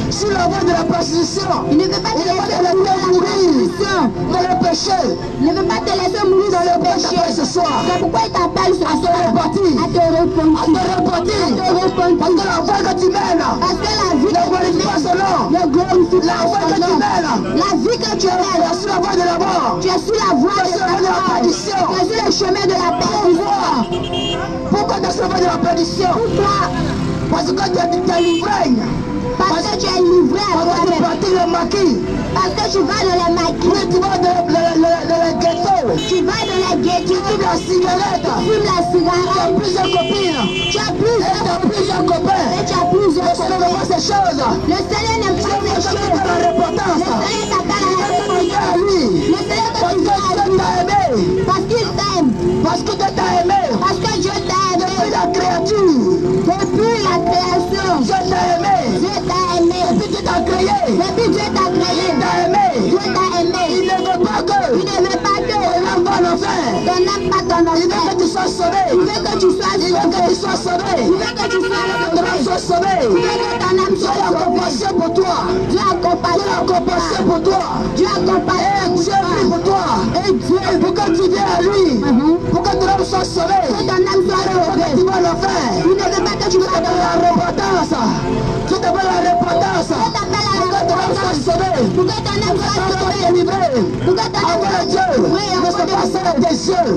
Sur la voie de la prostitution. Il ne veut pas te Il ne veut pas laisser te mourir laisser dans la mourir. prostitution. Dans le péché. Il ne veut pas te laisser mourir dans le péché. Ce soir. C'est pourquoi il t'appelle ce À te soir. repentir. À te À repentir. te repentir. À te repentir. Parce que la voie que tu mènes. Parce que la vie Ne que tu glorifie pas son nom. mènes ne glorifie La pas voie que son tu nom. mènes. La vie que tu Tu es mènes, sur la voie de la mort. tu es sur la voie Tu es de sur la voie de la la mort. perdition. Tu es sur le chemin de la perdition. Pourquoi tu es sur la voie de la perdition? Pourquoi? Parce que tu es l'ivraie. Parce que tu es livré à Parce que tu toi-même. pratiques le maquis. Parce que tu vas dans les maquis. Oui, tu vas dans le ghetto. Tu vas dans les Tu ghettos. fumes la cigarette. Tu fumes la Tu as cigarette. plusieurs copines. Tu as Et plusieurs tu as plusieurs copains. Et tu as plusieurs Le Seigneur ne voit ces choses. Le Seigneur n'aime pas Tu ces veux choses. que la repentance. Le Seigneur t'appelle à la Tu veux repentance. à lui. Le Seigneur Parce te que dit à Dieu lui. t'a aimé. Parce qu'il t'aime. Parce que Dieu t'a aimé. Parce que Dieu t'a Depuis aimé. la créature. Depuis la création. Dieu t'a aimé. Dieu t'a aimé. Depuis Dieu t'a créé. Depuis Dieu t'a créé. Il t'a aimé. Dieu t'a aimé. Il ne veut pas que Il ne veut pas que ton âme va l'enfer. ton âme pas ton Il veut enfer. que tu sois sauvé. Il veut que tu sois Il veut que sauvé. tu sois sauvé. Il veut que tu sois Que ton âme sauvé. soit sauvée. Il veut que ton âme Dieu soit a sauvée. compassion pour toi. Dieu a Dieu a compassion compassion pour toi. Dieu a compassion Et Dieu prie pour toi. Et Dieu Pour que tu viennes à lui. Pour que ton âme soit sauvée. que ton âme soit Pour que sauvée. tu vas l'enfer. Il ne veut pas que tu Dieu vas t'appelle dans à la repentance. Dieu t'appelle à la repentance. Dieu t'appelle à Pour la que ton âme soit repentance. sauvée. Pour que ton âme soit Pour que tu sois sauvée. délivré. Pour que ton âme Avant soit Dieu, sauvée. ne se passe à tes yeux.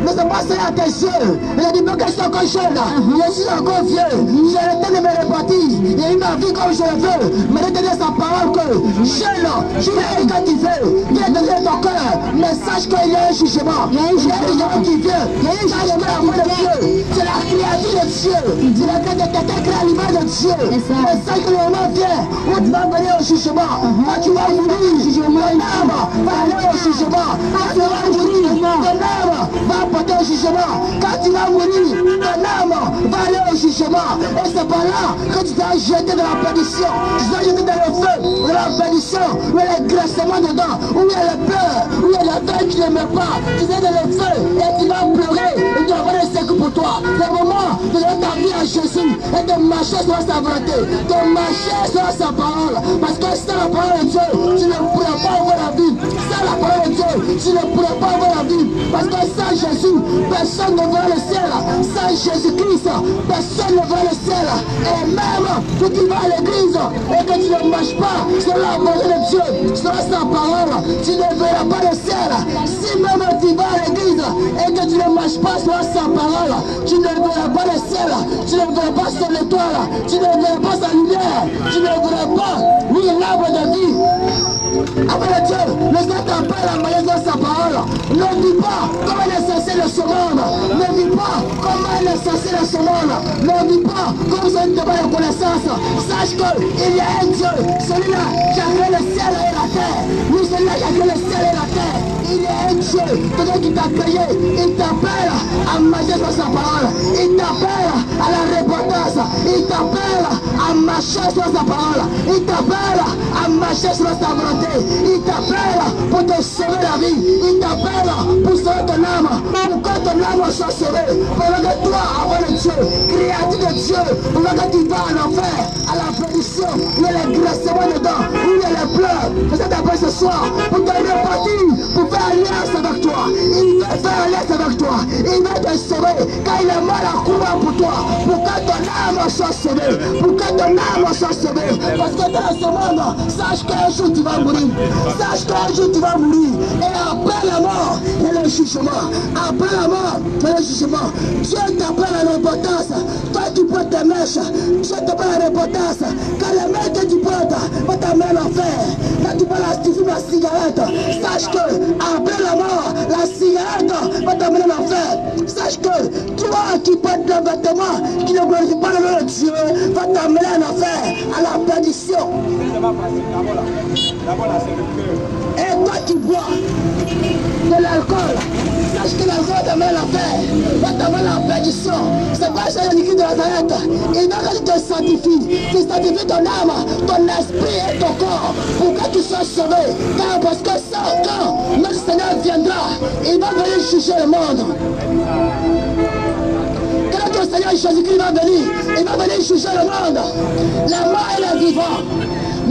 Ne se passe à tes yeux. Il a dit, mais que je suis encore jeune. Je suis encore vieux. J'ai le temps de me repentir. Et il m'a vu comme je le veux. Mais de donner sa parole que jeune, tu l'as quand tu veux. Il a donné ton cœur. Mais sache qu'il y a un jugement. Il y a un jugement qui vient. Sache que la voix de Dieu, c'est la créature de Dieu. C'est la créature de quelqu'un créé à l'image de Dieu. Mais sache que le moment vient où tu vas venir au jugement. Quand tu vas mourir, ton âme va aller au jugement. Quand tu vas mourir, ton âme va apporter au jugement. Quand tu vas mourir, ton âme va aller au jugement. Et c'est par là que tu seras jeté dans la perdition. Tu seras jeté dans le feu, dans la perdition, où il y a le graissement dedans, où il y a le peur, où il y a la veille qui ne meurt pas. Tu seras dans le feu et tu vas pleurer et tu vas avoir un secours pour toi. C'est le moment de donner ta vie à Jésus et de marcher sur sa volonté, de marcher sur sa parole. Parce que sans la parole de Dieu, tu ne pourras pas avoir la la vie. Sans la parole de Dieu, tu ne pourrais pas avoir la vie. Parce que sans Jésus, personne ne verra le ciel. Sans Jésus-Christ, personne ne verra le ciel. Et même quand tu vas à l'église et que tu ne marches pas sur la parole de Dieu, sur sa parole, tu ne verras pas le ciel. Si même tu vas à l'église et que tu ne marches pas sur sa parole, tu ne verras pas le ciel. Tu ne verras pas son étoile. Tu ne verras pas sa lumière. Tu ne verras pas, oui, l'arbre de vie. Après Dieu, le Seigneur t'appelle à manière de sa parole. Ne vis pas comme un insensé de ce monde. Ne vis pas comme un insensé de ce monde. Ne vis pas comme si on ne te pas de connaissance. Sache qu'il y a un Dieu, celui-là qui a créé le ciel et la terre. Oui, celui-là qui a créé le ciel et la terre. Il y a un Dieu, quelqu'un qui t'a créé. Il t'appelle à marcher sur sa parole. Il t'appelle à la repentance. Il t'appelle à marcher sur sa parole. Il t'appelle à marcher sur sa volonté. Il t'appelle pour te sauver la vie. Il t'appelle pour sauver ton âme. Pour que ton âme soit sauvée. Pendant que toi, avant le Dieu, créature de Dieu, pendant que tu vas en enfer, à la perdition, il y a les grassements dedans, il y a les pleurs. Je t'appelle ce soir pour te repartir, pour faire alliance avec toi. Il veut faire alliance avec toi. Il veut te sauver. Car il est mort à courir pour toi. Pour que ton âme soit sauvée. Pour que ton âme soit sauvée. Parce que dans ce monde, sache qu'un jour tu vas mourir. Sache qu'un jour tu vas mourir. Et après la mort, il y a le jugement. Après la mort, il y a le jugement. Dieu t'appelle à la repentance. Toi qui portes tes mèches, Dieu t'appelle à la repentance. Car les mèches que tu portes vont t'amener en enfer. Quand tu prends la cigarette, sache que après la mort, la cigarette va t'amener en enfer. Sache que toi qui portes des vêtements qui ne glorifient pas le nom de Dieu, va t'amener en enfer, à la perdition. Et toi qui bois de l'alcool, sache que l'alcool t'amène à l'enfer, va t'amener à la perdition. C'est pas Jésus-Christ de Nazareth. Il veut que tu te sanctifies. Tu sanctifies ton âme, ton esprit et ton corps pour que tu sois sauvé. Car parce que ça, quand notre Seigneur viendra, il va venir juger le monde. Quand ton Seigneur Jésus-Christ va venir, il va venir juger le monde. La mort et le vivant.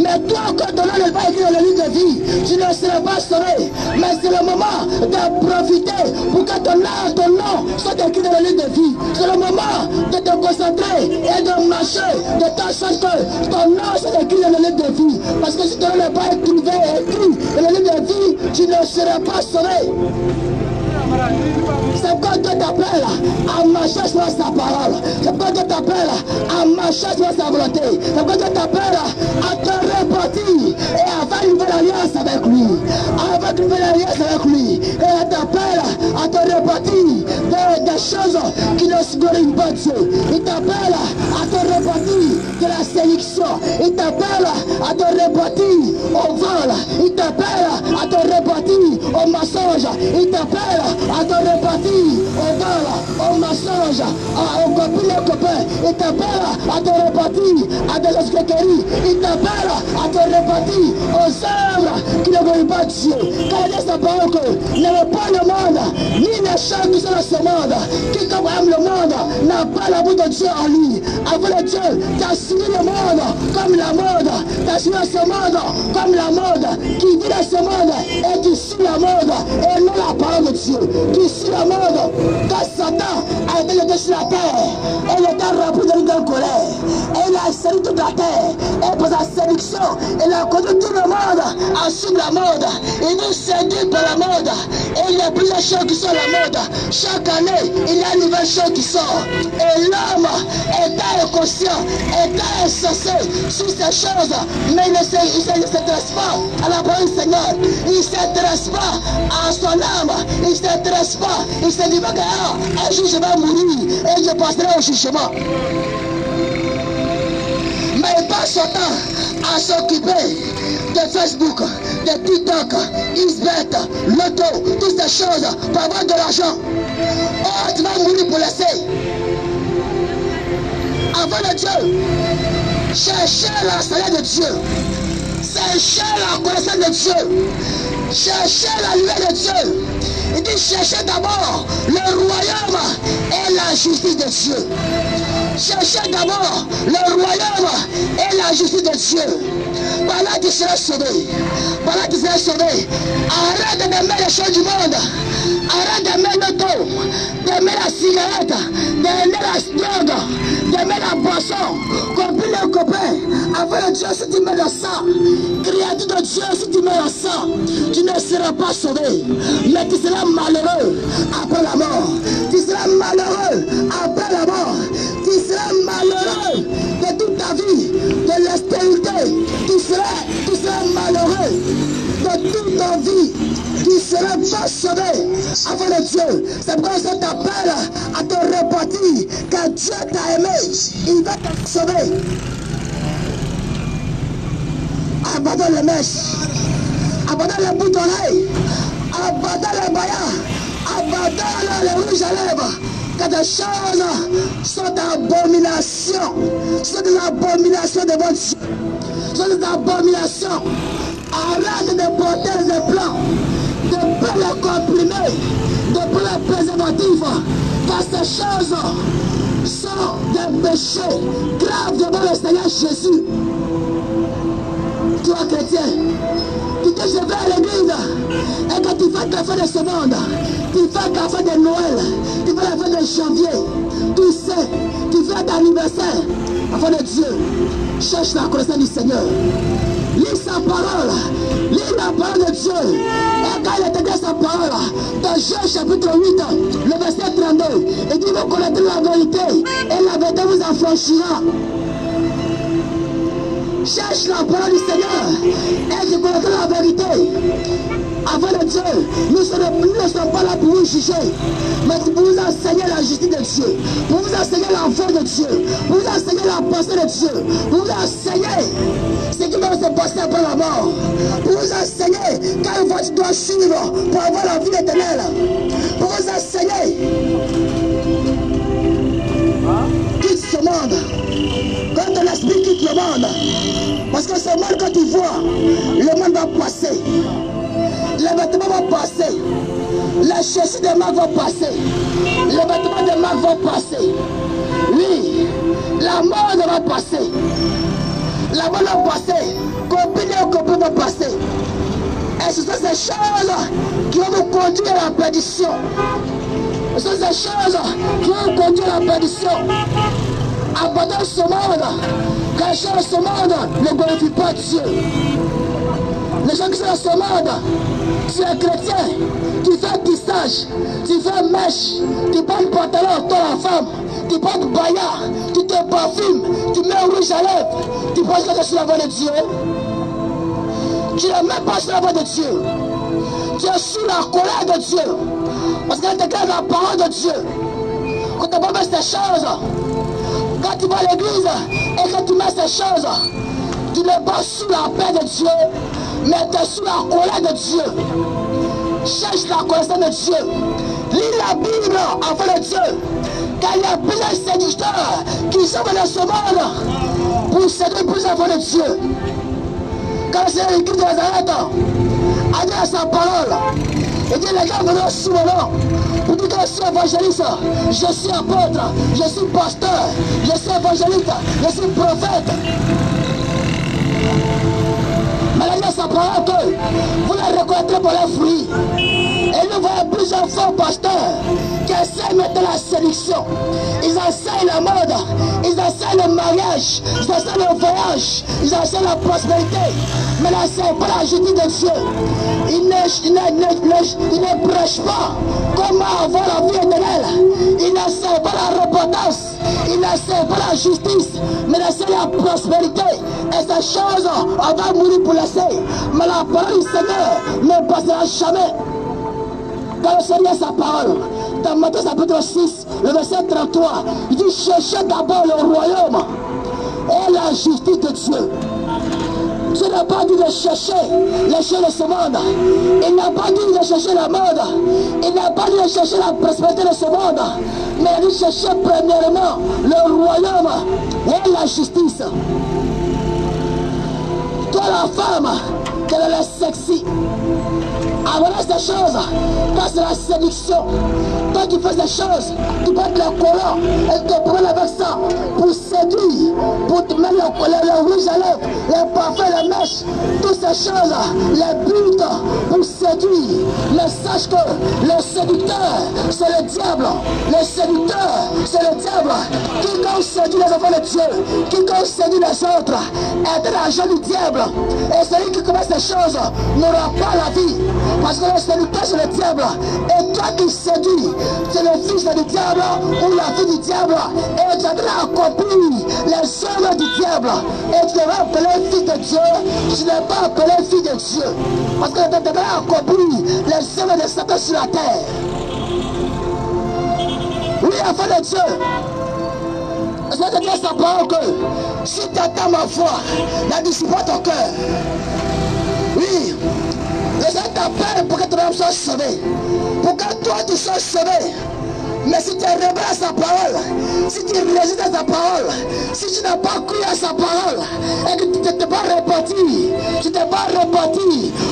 Mais toi, quand ton nom n'est pas écrit dans le livre de vie, tu ne seras pas sauvé. Mais c'est le moment de profiter pour que ton nom soit écrit dans le livre de vie. C'est le moment de te concentrer et de marcher de telle sorte que ton nom soit écrit dans le livre de vie. Parce que si ton nom n'est pas écrit dans le livre de vie, tu ne seras pas sauvé. C'est pourquoi Dieu t'appelle à marcher sur sa parole. C'est pourquoi Dieu t'appelle à marcher sur sa volonté. C'est pourquoi Dieu t'appelle à te repartir et à faire une nouvelle alliance avec lui. Avec une nouvelle alliance avec lui. Et il t'appelle à te repartir des choses qui ne se glorifient pas Dieu. Il t'appelle à te repartir de la séduction. Il t'appelle à te repartir au vol. Il t'appelle à te repartir au mensonge. Il t'appelle à te repartir au vol, au mensonge, aux copines et aux copains. Il t'appelle à te repartir à des escroqueries. Il t'appelle à te repartir aux œuvres qui ne glorifient pas Dieu. Car il dit sa parole que n'aime pas le monde, ni les choses qui sont dans ce monde. Quiconque aime le monde n'a pas l'amour de Dieu en lui. Avant le Dieu, tu as suivi le monde comme la mode. Tu as suivi ce monde comme la mode. Qui vit dans ce monde et tu suis la mode et non la parole de Dieu. Tu suis la mode. Quand Satan a été jeté sur la terre, et il était rempli de grande colère. Et il a séduit toute la terre. Et pour sa séduction, il a conduit tout le monde à suivre la mode. Il nous séduit par la mode. Et il y a plusieurs choses qui sont la mode. Chaque année, il y a une nouvelle chose qui sort. Et l'homme est inconscient, est insensé sur ces choses. Mais il ne s'intéresse pas à la parole du Seigneur. Il ne s'intéresse pas à son âme. Il ne s'intéresse pas. Il se dit, un jour je vais mourir et je passerai au jugement. Mais il passe son temps à s'occuper de Facebook, de TikTok, Xbet, Loto, toutes ces choses pour avoir de l'argent. Oh, tu vas mourir pour laisser. Avant le Dieu, cherchez la sagesse de Dieu. Cherchez la connaissance de Dieu. Cherchez la lumière de Dieu. Il dit cherchez d'abord le royaume et la justice de Dieu. Cherchez d'abord le royaume et la justice de Dieu. Voilà tu seras sauvé. Pendant que tu seras sauvé, arrête d'aimer les choses du monde. Arrête d'aimer l'auto, d'aimer la cigarette, d'aimer la drogue, d'aimer la boisson. Copine les copains, avec Dieu, si tu mets le sang, créature de Dieu, si tu mets le sang, tu ne seras pas sauvé. Mais tu seras malheureux après la mort. Tu seras malheureux après la mort. Tu seras malheureux de toute ta vie, de l'extériorité. Tu seras malheureux de toute ta vie. Tu ne seras pas sauvé avant de Dieu. C'est pourquoi je t'appelle à te repentir, car Dieu t'a aimé. Il va te sauver. Abandonne les mèches, abandonne les bouts d'oreilles, abandonne les baillards, abandonne les rouges à lèvres. Car des choses sont d'abomination, sont des abominations devant Dieu, sont des abominations. Arrête de porter les plans, de prendre les comprimés, de prendre les préservatifs, car ces choses sont des péchés graves devant le Seigneur Jésus. Toi chrétien, tu dis je vais à l'église et quand tu fais la fin de ce monde, tu fais la fin de Noël, tu fais la fin de janvier, tu sais, tu fais ton anniversaire, afin de Dieu, cherche la connaissance du Seigneur. Lis sa parole, lis la parole de Dieu. Et quand il te dit sa parole, dans Jean chapitre 8, le verset 32, il dit vous connaîtrez la vérité et la vérité vous affranchira. Cherche la parole du Seigneur et tu connaîtras la vérité. Avant de Dieu, nous ne sommes pas là pour vous juger, mais pour vous enseigner la justice de Dieu, pour vous enseigner l'enfant de Dieu, pour vous enseigner la pensée de Dieu, pour vous enseigner ce qui va se passer après la mort, pour vous enseigner quelle voie tu dois suivre pour avoir la vie éternelle, pour vous enseigner. Quitte ce monde, quand ton esprit quitte le monde, parce que ce monde quand tu vois, le monde va passer. Les vêtements vont passer. Les chaussures de marque vont passer. Les vêtements de marque vont passer. Oui, la mode va passer. La mode va passer. Copine et copine vont passer. Et ce sont ces choses qui vont vous conduire à la perdition. Ce sont ces choses qui vont vous conduire à la perdition. Abandonne ce monde. Car les gens de ce monde ne glorifient pas Dieu. Les gens qui sont dans ce monde, tu es chrétien, tu fais tissage, tu fais mèche, tu portes pantalon, toi la femme, tu portes baillard, tu te parfumes, tu mets rouge à lèvres, tu penses que tu es sur la voie de Dieu. Tu n'es même pas sur la voie de Dieu. Tu es sous la colère de Dieu. Parce qu'elle déclare la parole de Dieu. Quand tu vas mettre ces choses, quand tu vas à l'église et que tu mets ces choses, tu n'es pas sous la paix de Dieu, mais tu es sous la colère de Dieu. Cherche la connaissance de Dieu. Lis la Bible avant de Dieu. Car il y a plusieurs séducteurs qui sont dans ce monde pour séduire plusieurs enfants de Dieu. Quand le Seigneur écrit de Nazareth a dit à sa parole, il dit les gens venant sous mon nom pour dire que je suis évangéliste, je suis apôtre, je suis pasteur, je suis évangéliste, je suis prophète. Mais la Bible s'apprend que vous les reconnaîtrez pour leurs fruits. Et nous voyons plusieurs faux pasteurs qui essaient maintenant la séduction. Ils enseignent la mode, ils enseignent le mariage, ils enseignent le voyage, ils enseignent la prospérité. Mais ils n'enseignent pas la justice de Dieu. Ils ne prêchent pas comment avoir la vie éternelle. Ils n'enseignent pas la repentance. Ils n'enseignent pas la justice, mais ils enseignent la prospérité. Et ces choses, on va mourir pour laisser. Mais la parole du Seigneur ne passera jamais. Quand le Seigneur sa parole, dans Matthieu chapitre 6, le verset 33, il dit cherchez d'abord le royaume et la justice de Dieu. Ce n'est pas dit de chercher les choses de ce monde. Il n'a pas dit de chercher la mode. Il n'a pas dit de chercher la prospérité de ce monde. Mais il a dit de chercher premièrement le royaume et la justice. Toi la femme, qu'elle est sexy. Avant ces choses, quand c'est la séduction, toi qui fais ces choses, tu peux être le collant et te prendre avec ça pour séduire, pour te mettre le rouge à lèvres, les parfums, les mèches, toutes ces choses-là, les buts pour séduire. Mais sache que le séducteur, c'est le diable. Le séducteur, c'est le diable. Quiconque séduit les enfants de Dieu, quiconque séduit les autres, est de l'argent du diable. Et celui qui commet ces choses n'aura pas la vie. Parce que le séducteur, c'est le diable. Et toi qui séduis, c'est le fils du diable ou la fille du diable. Et tu as accompli les œuvres du diable. Et tu devrais appeler fils de Dieu. Tu n'es pas appelé fille de Dieu. Parce que tu devrais accomplir les œuvres de Satan sur la terre. Oui, enfant de Dieu. Je vais te dire sa parole que si tu attends ma foi, la dissipe pas ton cœur. Oui, le Seigneur t'appelle pour que ton âme soit sauvée. Pour que toi tu sois sauvé. Mais si tu es rebelle à sa parole, si tu résistes à sa parole, si tu n'as pas cru à sa parole, et que tu ne t'es pas reparti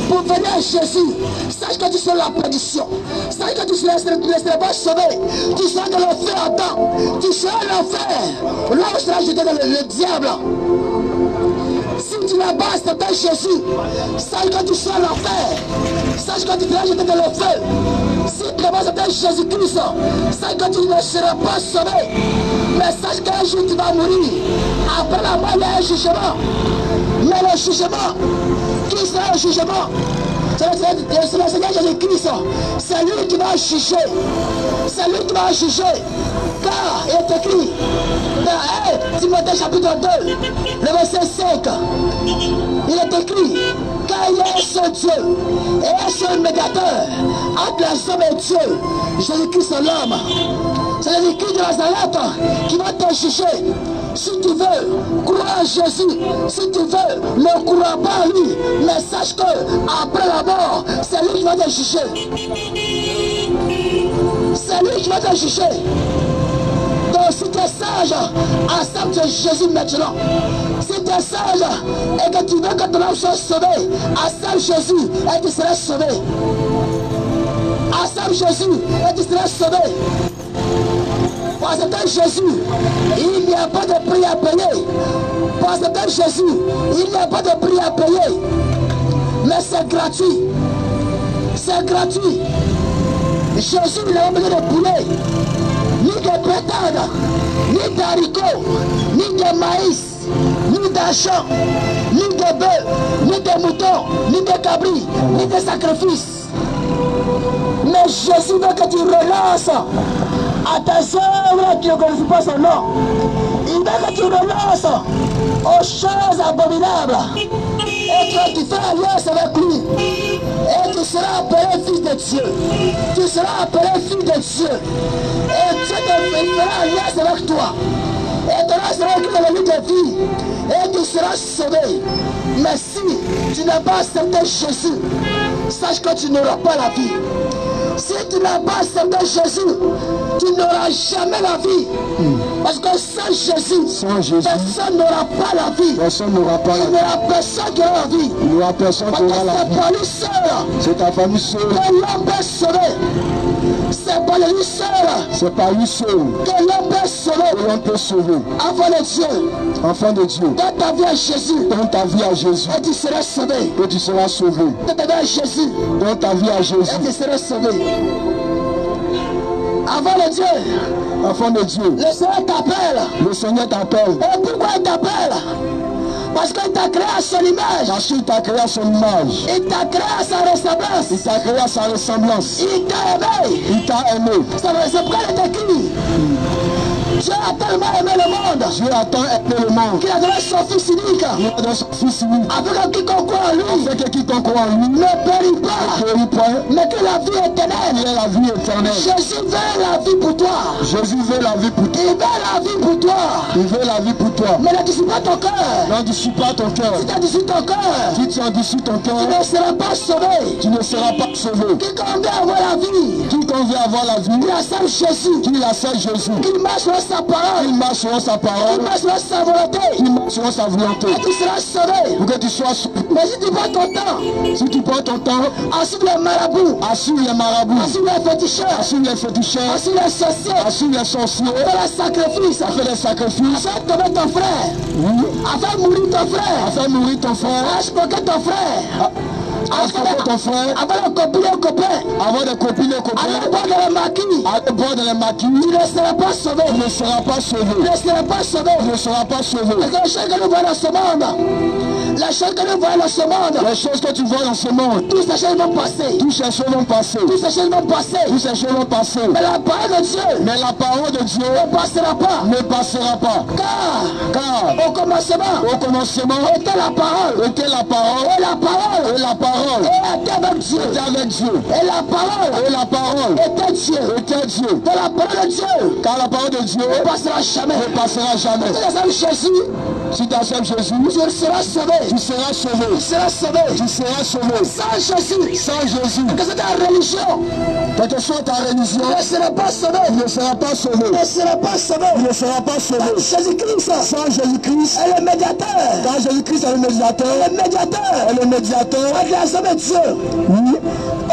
pour venir à Jésus, sache que tu seras la perdition. Sache que tu ne seras pas sauvé. Tu seras dans l'enfer à temps. Tu seras l'enfer. Là où sera jeté dans le diable. Si tu n'as pas accepté Jésus, sache que tu seras l'enfer. Sache que tu seras jeté dans le feu. Si tu n'as pas accepté Jésus-Christ, sache que tu ne seras pas sauvé. Mais sache qu'un jour tu vas mourir. Après la mort, il y a un jugement. Mais le jugement, qui sera le jugement? C'est le Seigneur Jésus-Christ. C'est lui qui va juger. C'est lui qui va juger. Car il est écrit dans 1 Timothée chapitre 2, le verset 5. Il est écrit, car il y a un seul Dieu et un seul médiateur entre les hommes et Dieu, Jésus-Christ l'homme. C'est Jésus-Christ de Nazareth qui va te juger. Si tu veux croire en Jésus, si tu veux ne croire pas en lui, mais sache que après la mort, c'est lui qui va te juger. C'est lui qui va te juger. Donc si tu es sage, accepte Jésus maintenant. Si tu es sage et que tu veux que ton âme soit sauvée, accepte Jésus et tu seras sauvé. Accepte Jésus et tu seras sauvé. Pour accepter Jésus, il n'y a pas de prix à payer. Pour accepter Jésus, il n'y a pas de prix à payer. Mais c'est gratuit. C'est gratuit. Jésus n'a pas besoin de poulet, ni de pétard, ni d'haricots, ni de maïs, ni d'argent, ni de bœufs, ni de moutons, ni de cabris, ni de sacrifices. Mais Jésus veut que tu relances à tes œuvres qui ne connaissent pas son nom. Il veut que tu renonces aux choses abominables. Et que tu fais alliance avec lui. Et tu seras appelé fils de Dieu. Tu seras appelé fils de Dieu. Et Dieu te fera alliance avec toi. Et ton âme sera écrit dans le livre de vie. Et tu seras sauvé. Mais si tu n'as pas accepté Jésus, sache que tu n'auras pas la vie. Si tu n'as pas accepté Jésus, tu n'auras jamais la vie. Parce que sans Jésus, personne n'aura pas la vie. Personne n'aura pas la vie. Il n'y aura personne qui aura la vie. Il n'y aura personne qui aura la vie. C'est pas lui seul. C'est ta famille seule. Que l'homme peut sauver. C'est pas lui seul. C'est pas lui seul. Que l'homme peut sauver. Que l'homme peut sauver. Enfant de Dieu. Enfant de Dieu. Donne ta vie à Jésus. Donne ta vie à Jésus. Et tu seras sauvé. Et tu seras sauvé. Donne ta vie à Jésus. Donne ta vie à Jésus. Et tu seras sauvé. Enfant de Dieu. Enfant de Dieu. Le Seigneur t'appelle. Le Seigneur t'appelle. Et pourquoi il t'appelle? Parce qu'il t'a créé à son image. Parce qu'il t'a créé à son image. Il t'a créé à sa ressemblance. Il t'a créé à sa ressemblance. Il t'a aimé. Il t'a aimé. C'est pourquoi il est écrit. Dieu a tellement aimé le monde. Dieu a tant aimé le monde. Qu'il a donné son fils unique. Il a donné son fils unique. Afin que quiconque croit en lui. Afin que quiconque croit en lui ne périt pas. Ne périt pas. Mais que la vie éternelle. Il a la vie éternelle. Jésus veut la vie pour toi. Jésus veut la vie pour toi. Il veut la vie pour toi. Il veut la vie pour toi. toi. Mais n'endurcis pas ton cœur. N'endurcis pas ton cœur. Si tu endurcis ton cœur, Si tu endurcis ton tu cœur, ne seras pas sauvé. tu ne seras pas sauvé. Quiconque veut avoir la vie, Quiconque veut avoir la vie, il accepte Jésus. qu'il accepte Jésus, Qu'il marche sur sa parole. qu'il marche selon sa Qu'il parole, marche sur sa volonté. qu'il marche selon sa volonté, Et tu seras sauvé. pour que tu sois sauvé. Mais si tu prends ton temps, Si tu prends ton temps à suivre les marabouts, à suivre les marabouts, à suivre les féticheurs, à suivre les féticheurs, à suivre les sorciers, à suivre les sorciers, à faire les sacrifices, à faire des sacrifices, à faire tomber ton frère, oui, à faire mourir ton à frère, faire mourir ton frère, à escroquer ton frère, à escroquer ton frère, avant de copier un copain, avoir des copines et à copains, aller boire dans le maquis, à boire dans les maquis, tu ne seras pas sauvé. tu ne seras pas Tu sauvé. ne seras pas sauvé. Tu ne seras pas sauvé. Parce que les choses que nous voyons dans ce monde, les choses que nous voyons dans ce monde, Les choses que tu vois dans ce monde, toutes ces choses vont passer. toutes ces choses vont passer. Toutes ces choses vont passer. Toutes ces choses vont passer. Mais la parole de Dieu Mais la parole de Dieu ne passera pas. ne passera pas. Car Au commencement, au commencement était la parole. était la parole. Et la parole Et la parole était avec Dieu. était avec Dieu. Et la parole Et la parole était Dieu. était Dieu. De la parole de Dieu Car la parole de Dieu ne passera jamais. ne passera jamais. Si tu acceptes Jésus, Si tu acceptes Jésus, tu seras sauvé. tu seras sauvé. Tu seras sauvé. Tu seras sauvé. Sans Jésus, Sans Jésus, que c'est ta religion, quelle que soit ta religion, tu ne seras pas sauvé. tu ne seras pas sauvé. Tu ne seras pas sauvé. Tu ne seras pas sauvé. Jésus-Christ Sans Jésus-Christ, est le médiateur. quand Jésus-Christ est le médiateur, Le médiateur est le médiateur, entre les hommes et Dieu. oui,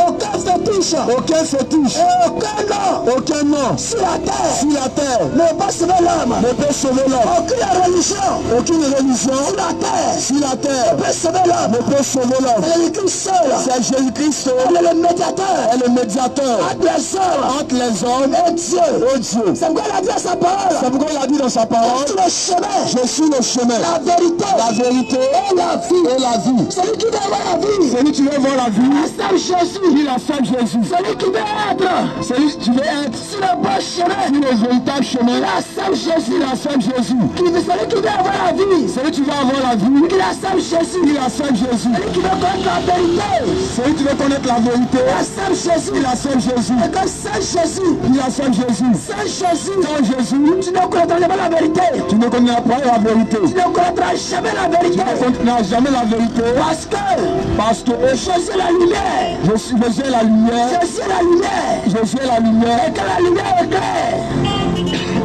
Aucun fétiche aucun fétiche, et aucun nom aucun nom sur la terre sur la terre ne peut pas sauver l'homme. ne peut sauver l'homme. Aucune religion Aucune religion sur la terre sur la terre ne peut sauver l'homme. ne peut sauver l'homme. Jésus-Christ seul C'est Jésus-Christ seul est le médiateur est le médiateur entre les hommes entre les hommes et Dieu. et Dieu. C'est pourquoi il a dit à sa C'est parole, pourquoi il a dit dans sa parole, sur le chemin, je suis le chemin, la vérité la vérité et la vie. et la vie. Celui qui veut avoir la vie, Celui qui veut voir la vie, accepte Jésus. il accepte Jésus. Celui qui veut être Celui qui veut être sur le bon chemin, sur le véritable chemin, il accepte Jésus. il accepte Jésus. Celui qui veut avoir la vie, Celui qui veut avoir la vie, il accepte Jésus. il accepte Jésus. Celui qui veut connaître la vérité, Celui qui veut connaître la vérité, il accepte Jésus. il accepte Jésus. Et que sans Jésus, Il accepte Jésus. sans Jésus, Sans Jésus, tu ne connaîtras jamais la vérité. tu ne connaîtras pas la vérité. Tu ne connaîtras jamais la Tu vérité. ne connaîtras jamais la vérité. Parce que Jésus est la lumière. Jésus est la lumière. Jésus est la lumière. Jésus est la lumière. Et que la lumière éclaire.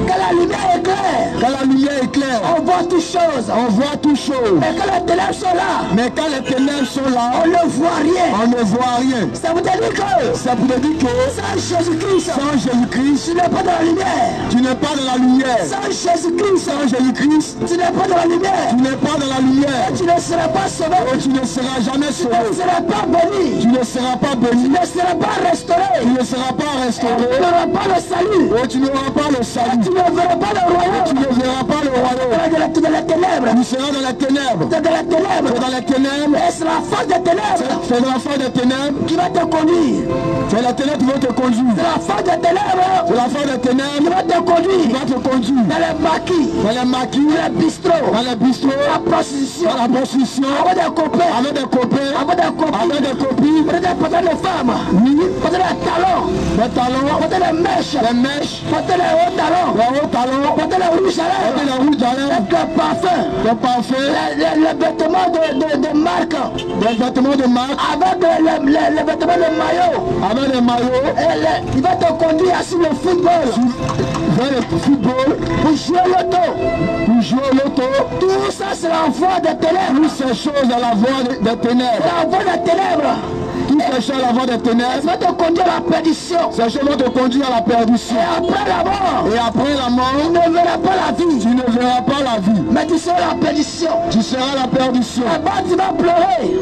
Que la lumière éclaire. Quand la lumière éclaire, On voit toutes choses. on voit toutes choses. Mais quand les ténèbres sont là, Mais quand les ténèbres sont là, on ne voit rien. on ne voit rien. Ça veut dire que Ça veut dire que sans Jésus-Christ, sans Jésus-Christ, tu n'es pas dans la lumière. tu n'es pas dans la lumière. Sans Jésus-Christ, Sans Jésus-Christ, tu n'es pas dans la lumière. tu n'es pas dans la lumière. Tu ne seras pas sauvé. Et tu ne seras jamais Tu ne sauvé. seras pas béni. Tu ne seras pas Tu béni. ne seras pas restauré. Tu ne seras pas Tu restauré. n'auras pas le salut. Et tu n'auras pas le Tu salut. ne verras pas le Tu royaume. ne verras pas le royaume. Tu es dans les ténèbres. Tu seras dans les ténèbres. Tu es dans les ténèbres. Tu es dans les ténèbres. Et c'est la force des ténèbres C'est l'enfant des ténèbres. qui va te conduire. C'est la ténèbre qui va te conduire. C'est la force des ténèbres C'est l'enfant des qui ténèbres va te qui conduire. va te conduire. Dans les maquis, Dans les maquis, dans les bistrots, dans les bistrots, la prostitution, dans la prostitution, avec des copains, avec des copains, avec des copines, avec des copines, peut-être des femmes, oui, peut-être des talons, des talons, peut-être des mèches, les mèches, peut-être les hauts talons, les hauts talons, peut-être les rouges à avec lèvres, les rouges à lèvres, les parfums, des parfums, les vêtements de marque, des vêtements de marque, avec les vêtements de maillot. avec des maillots, Il va te conduire à sur le football vers le football, pour jouer l'auto. pour jouer au loto. Tout ça, c'est la voie des ténèbres. Toutes ces choses à la voie des ténèbres. La voie des ténèbres. Toutes ces choses à la voie des ténèbres. Ça va te conduire à la perdition. Ces choses vont te conduire à la perdition. Et après la mort, Et après la tu mort, ne verras pas la vie, tu ne verras pas la vie. mais tu seras la perdition. Tu seras la perdition. Là-bas, tu vas pleurer.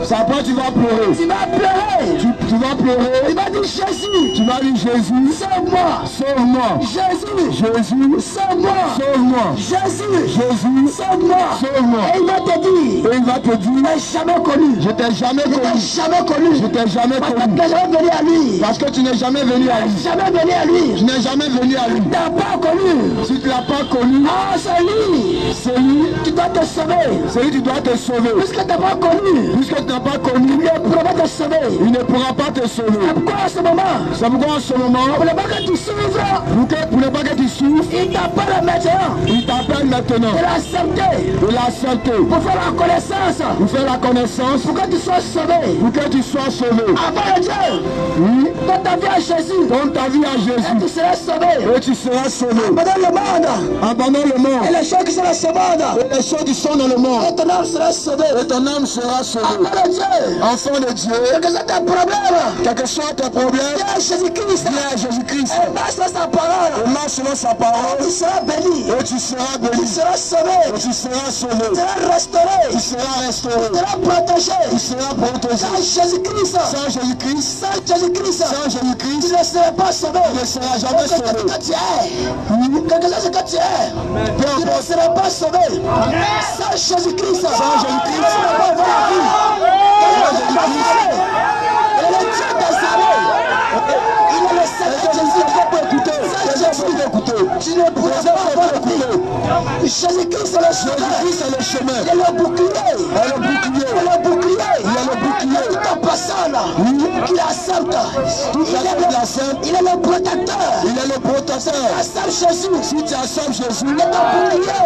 C'est après tu vas pleurer. Tu vas pleurer. Tu vas pleurer. Tu vas dire Jésus, Tu vas dire Jésus, sauve-moi. sauve-moi. Jésus, Jésus, sauve-moi. sauve-moi. Jésus, Jésus, sauve-moi. sauve-moi. Et il va te dire, Et il va te dire, je t'ai jamais connu. je t'ai jamais Je t'ai connu. jamais connu. Je t'ai jamais Parce que connu. tu n'es jamais venu à lui. Parce que tu n'es jamais venu à lui. Jamais venu à lui. Tu n'es jamais venu à lui. Tu n'as pas connu. Si tu ne l'as pas connu, Ah, c'est lui. celui qui doit te sauver. celui qui doit te sauver. Puisque tu n'as pas connu, Puisque tu n'as pas connu, il ne pourra pas te sauver. il ne pourra pas te sauver. C'est pourquoi en ce moment, C'est pourquoi en ce moment, pour ne pas que tu souffres, pour ne pas que tu souffres, il t'appelle maintenant il t'appelle maintenant de l'accepter de l'accepter. pour faire la connaissance, Pour faire la connaissance, pour que tu sois sauvé. pour que tu sois sauvé. Avant le Dieu, Oui, dans ta vie à Jésus, donne ta vie à et tu Jésus seras sauvé. et tu seras sauvé. Abandonne le monde Abandonne le monde et les choses qui sont dans ce monde, et les choses qui sont dans le monde. et ton âme sera sauvée. Et ton âme sera sauvée. Avant le Dieu, Enfant de Dieu, quel que soit ton problème, quel que soit tes problèmes, viens à Jésus-Christ, viens à Jésus-Christ. et marche sur sa parole, Et marche selon sa parole tu seras béni, et tu seras tu béni. seras sauvé, Et tu seras sauvé. tu seras restauré, Tu seras restauré. tu seras protégé. Tu seras protégé. Sans Jésus-Christ, Sans Jésus-Christ, sans Jésus-Christ, sans tu Jésus-Christ, ne seras pas sauvé. tu ne seras jamais Quelque chose sauvé. que tu es, quelque chose que tu es, tu ne seras pas sauvé. Sans Jésus-Christ, Sans Jésus-Christ, tu ne seras pas voir la vie. Sans Jésus-Christ, il est le Dieu des armées. Il est le Seigneur Jésus. Sans Jésus, tu ne pourras pas avoir la vie. Jésus-Christ est le chemin. Jésus-Christ est le chemin. Il est le bouclier. Il est le bouclier. Il est le bouclier. Il est le bouclier. Toute personne qui l'accepte. Il est le protecteur. Il est le protecteur. Accepte Jésus. Si tu acceptes Jésus, Il est ton bouclier.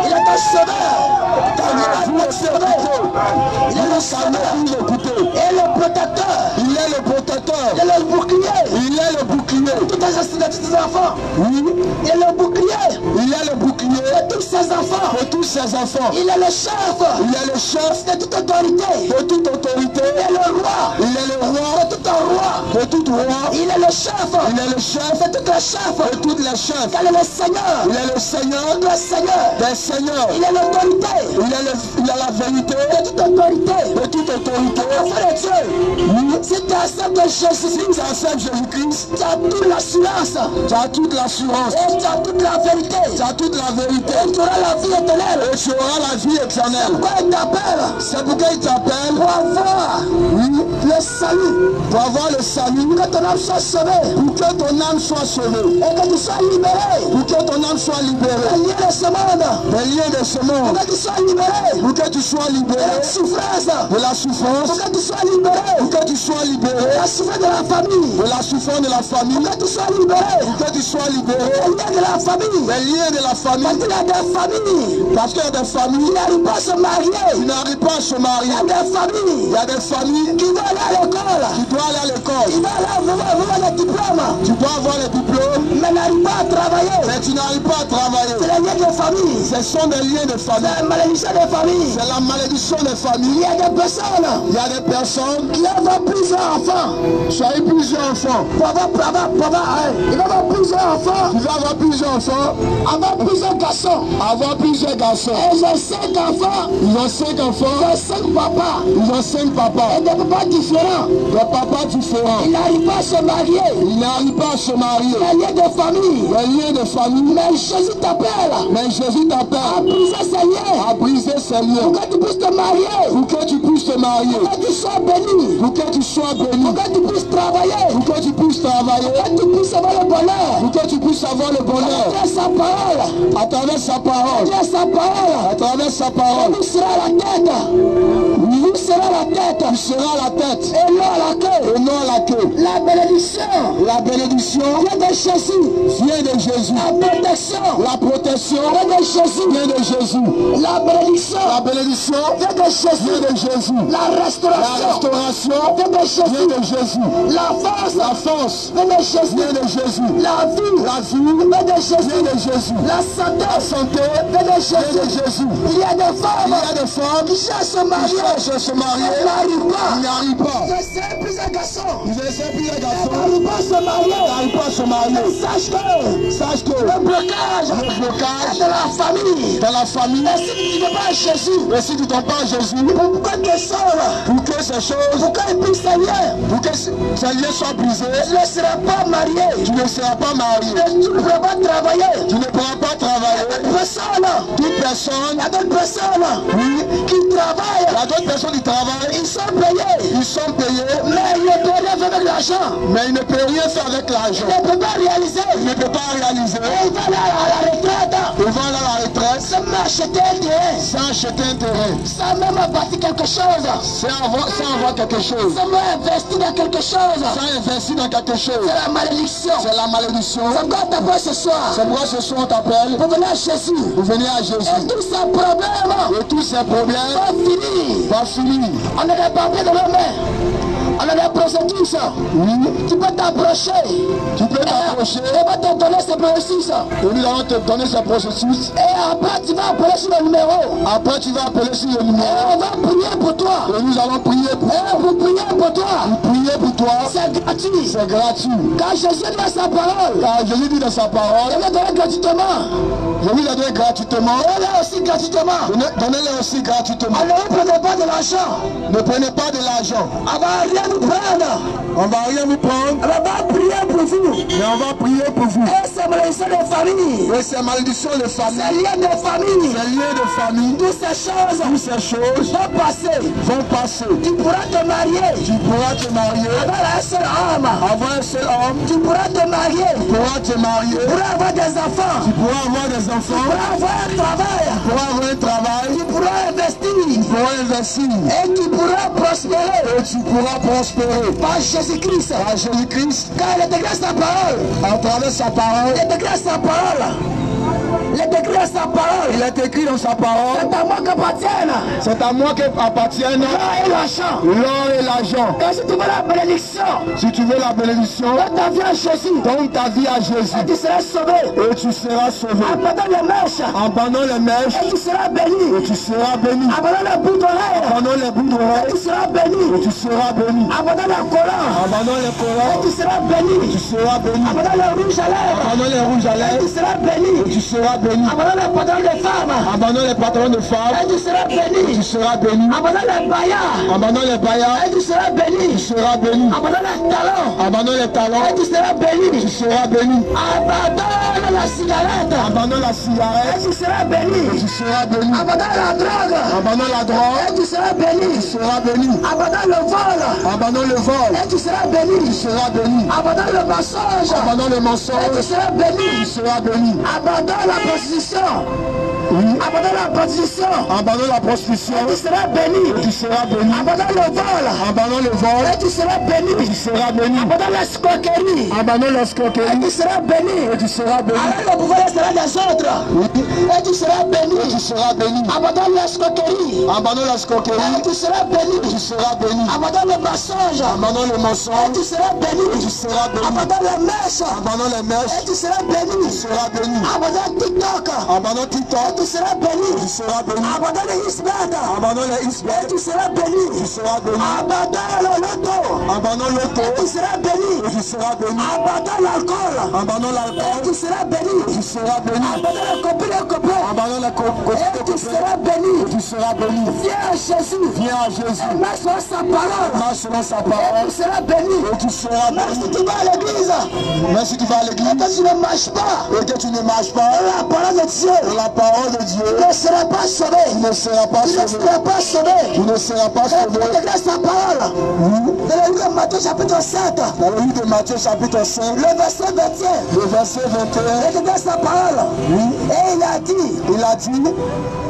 Il est ton sauveur. Il est ton sauveur. Il est le sauveur. Et le protecteur. il est le protecteur. Il est le bouclier. Il est le bouclier. Tout de tes enfants. Oui, Il est le bouclier il est le bouclier de tous ses enfants. de tous ses enfants. Il est le chef Il est le chef de toute autorité. de toute autorité. Il est le roi Il est le roi de tout un roi. de tout roi. Il est le chef Il est le chef de toutes les chefs. de toutes les chefs. Il est le Seigneur Il est le Seigneur de le Seigneur. des seigneurs. Il est l'autorité Il a la vérité de toute autorité. de toute autorité. Enfant de Dieu, si tu acceptes Jésus, Si tu acceptes Jésus-Christ, tu as toute l'assurance tu as toute l'assurance, et tu as toute la vérité. tu as toute la vérité Et tu auras la vie éternelle. et tu auras la vie éternelle. Pourquoi il t'appelle? C'est pourquoi il t'appelle Pour avoir le salut. pour avoir le salut, Que ton âme soit sauvée. pour que ton âme soit sauvée, Et que tu sois libéré. pour que ton âme soit libérée Les liens de ce monde. des liens de ce Pour monde, que tu sois libéré. pour que tu sois De libéré la souffrance. de la Pour souffrance, que tu sois libéré. pour que tu sois De libéré la souffrance de la famille. de la souffrance de la famille, Pour que tu sois libéré. pour que tu sois libéré Les liens de la famille. des liens de la Parce famille, qu'il y a des familles parce qu'il y a des qui familles n'arrivent pas à se marier. qui n'arrivent pas à se Il marier, y a des familles il y a des familles qui doivent aller à l'école. qui doivent aller à l'école, Ils doivent avoir le diplôme. tu dois avoir le diplôme, Mais n'arrivent pas à travailler. mais tu n'arrives pas à travailler. C'est les liens de famille. Ce sont des liens de C'est famille, la malédiction des familles. c'est la malédiction des Il familles. y a des personnes Il y a des personnes qui ont plusieurs enfants. qui ont eu plusieurs enfants, Il va avoir plusieurs enfants. tu vas avoir plusieurs enfants, Avoir plusieurs garçons. avoir plusieurs garçons. Et j'ai 5 enfants. Ils ont 5 enfants, J'ai 5 papas. ils ont 5 papas, Et des papas différents. des papas différents. Ils n'arrivent pas à se marier. Ils n'arrivent pas à se marier. Les liens de famille. Les liens de famille, Mais Jésus t'appelle mais Jésus à t'appelle briser ces liens. à briser ces liens Pour que tu puisses te marier. pour que tu puisses te marier, Pour que tu sois béni. pour que tu sois béni, Pour que tu puisses travailler. pour que tu puisses travailler, Pour que tu puisses avoir le bonheur. pour que tu puisses avoir le bonheur Dieu sa parole. à travers sa parole, Dieu sa parole. à travers sa parole. Vous serez la tête. Vous serez la tête. Tu seras la tête Et non la queue. et non la queue. La bénédiction La bénédiction vient de Jésus. vient de Jésus. La protection La protection vient de Jésus. vient de Jésus. La bénédiction La bénédiction vient de Jésus. vient de Jésus. La La restauration restauration vient de vient Jésus. de Jésus. La force La force vient de Jésus. vient de Jésus. La vie La vie vient de Jésus. vient de Jésus. La santé La santé vient de vient de Jésus. Jésus. Il y a des Il femmes y a des femmes qui cherchent à se qui marier. cherchent à se marier, Elles n'arrivent pas. ils n'arrivent pas. Je sais plusieurs garçons. Ils essaient plusieurs Elles garçons, n'arrivent pas à se ils marier. n'arrivent pas à se marier. Sache que Sache que le blocage le blocage de la famille. dans la famille, Et si tu ne vas pas à Jésus, et si tu ne tombes pas à Jésus, pourquoi te sauves? pour que ces choses, Pourquoi il brise ses liens? pour que ces liens soient brisés, Tu ne seras pas marié. tu ne seras pas marié, Et tu ne pourras pas travailler. tu ne pourras pas travailler. Personne. Toute personne, Il y a d'autres personnes qui il y travaillent. a a d'autres personnes qui travaillent. Ils sont payés. Ils sont payés. Mais ils ne peuvent rien faire avec l'argent. Mais ils ne peuvent rien faire avec l'argent. Ils ne peuvent pas réaliser. Ils ne peuvent pas réaliser. Et ils vont aller à la retraite. Ils vont aller à la retraite Sans m'acheter un terrain. sans acheter un terrain. Sans même bâtir quelque chose. Sans avoir quelque chose. Sans même investir dans quelque chose. Sans investir dans quelque chose. C'est la malédiction. C'est la malédiction. C'est pourquoi on t'appelle ce soir. C'est pourquoi ce soir on t'appelle. Pour venir à Jésus. Vous venez à Et Jésus. tous ces problèmes. Et tous ces problèmes Pas fini. vont finir. On a des papiers dans nos mains. On a des processus. Oui. Tu peux t'approcher. Tu peux t'approcher. Et va te donner ces processus. Et nous allons te donner ce processus. Et après tu vas appeler sur le numéro. Après tu vas appeler sur le Et numéro. on va prier pour toi. Et nous allons prier pour toi. Et pour prier pour toi. Prier pour toi. C'est gratuit. C'est gratuit. Quand Jésus dit dans sa parole. Car Jésus dit dans sa parole. Il va donner gratuitement. Je vous la donne gratuitement. Donnez aussi gratuitement. Donnez-les aussi gratuitement. Alors ne prenez pas de l'argent. Ne prenez pas de l'argent. On va rien vous prendre. On va rien vous prendre. On va prier pour vous. Mais on va prier pour vous. Et c'est malédiction de famille. Et c'est malédiction de famille. C'est lien de famille. C'est liens de famille. Toutes ces choses. Toutes ces choses vont passer. vont passer. Tu pourras te marier. Tu pourras te marier. Avec un seul homme. Avoir un seul homme. Tu pourras te marier. Tu pourras te marier. Tu pourras avoir des enfants. Tu pourras avoir des enfants. Tu pourras avoir un travail. Tu pourras avoir un travail. Tu pourras investir. Tu pourras investir. Et tu pourras prospérer. Et tu pourras prospérer. Par Jésus-Christ. Par Jésus-Christ. Car il est écrit sa parole. À travers sa parole. Il est écrit sa parole. Il est écrit dans sa parole. Il est écrit dans sa parole. C'est à moi qu'appartiennent. C'est à moi qu'appartiennent L'or et l'argent. l'or et l'argent. Et si tu veux la bénédiction. Si tu veux la bénédiction, Donne ta vie à Jésus. donne ta vie à Jésus. Et tu seras sauvé. Et tu seras sauvé. Abandonne les mèches. Abandonne les mèches. Et tu seras béni. Et tu seras béni. Abandonne les bouts d'oreilles. Abandonne les bouts Et d'oreilles. tu seras béni. Et tu seras béni. Abandonne les collants. Abandonne les Et corons. tu seras béni. Tu seras béni. Abandonne les rouges à lèvres. Abandonne les rouges à Et tu lèvres. seras béni. Et tu seras béni. Abandonne les pantalons de femmes. Abandonne les pantalons de femmes. Et tu seras Et béni. tu seras béni. Abandonne les baillards. Abandonne les paillards. Et tu seras Tu béni. seras béni. Abandonne les talons. Abandonne les Et talons. tu seras béni. Tu seras béni. Abandonne la cigarette. Abandonne la Et cigarette. tu seras Et béni. tu seras béni. Abandonne la drogue. Abandonne la drogue. Et tu seras béni. Tu seras béni. Abandonne le vol. Abandonne le vol. Et tu seras béni. Tu seras béni. Abandonne le mensonge. Abandonne le Et tu mensonge. seras Tu béni. seras béni. Abandonne la prostitution. Oui. Abandonne la prostitution. Abandonne la prostitution. Et tu seras béni. Tu seras béni. Abandonne le vol. Abandonne le vol. Et tu seras béni. Tu seras béni. Abandonne l'escroquerie. Abandonne Et l'escroquerie. tu seras béni. Et tu seras béni. Avec le pouvoir sera des autres. Oui. Et tu seras béni. Et tu seras béni. Abandonne l'escroquerie. Abandonne l'escroquerie. Et tu seras béni. Tu seras béni. Abandonne le mensonge. Abandonne le Et mensonge. tu seras béni. Tu seras béni. Abandonne les mèches. Abandonne les Et mèches. tu seras béni. Tu seras béni. Abandonne TikTok. Abandonne Et TikTok. tu seras béni. Tu seras béni. Abandonne les Isbeth. Abandonne les Et isbeth. tu seras béni. Tu seras béni. Abandonne le loto. Abandonne Et l'auto. tu seras béni. Et tu seras béni. Abandonne l'alcool. Abandonne Et l'alcool. tu seras béni. Tu seras béni. Abandonne les copines et copains. Abandonne la Et tu seras béni. Tu seras béni. Viens à Jésus. Viens à Jésus. Et marche sur sa parole. Marche selon sa Et parole. tu seras béni. Et tu seras Même si béni. tu vas à l'église Même si tu vas à et l'église que tu ne marches pas, et que tu ne marches pas la parole de Dieu la parole de Dieu, ne sera pas sauvée. tu ne seras pas Tu ne sauvé. seras pas sauvé. Tu ne seras pas Et sauvé. pour déclarer sa parole, dans le livre de Matthieu chapitre 7, Dans le livre de Matthieu chapitre 5, le verset 21, le verset 21, il déclare sa parole. Et il a dit,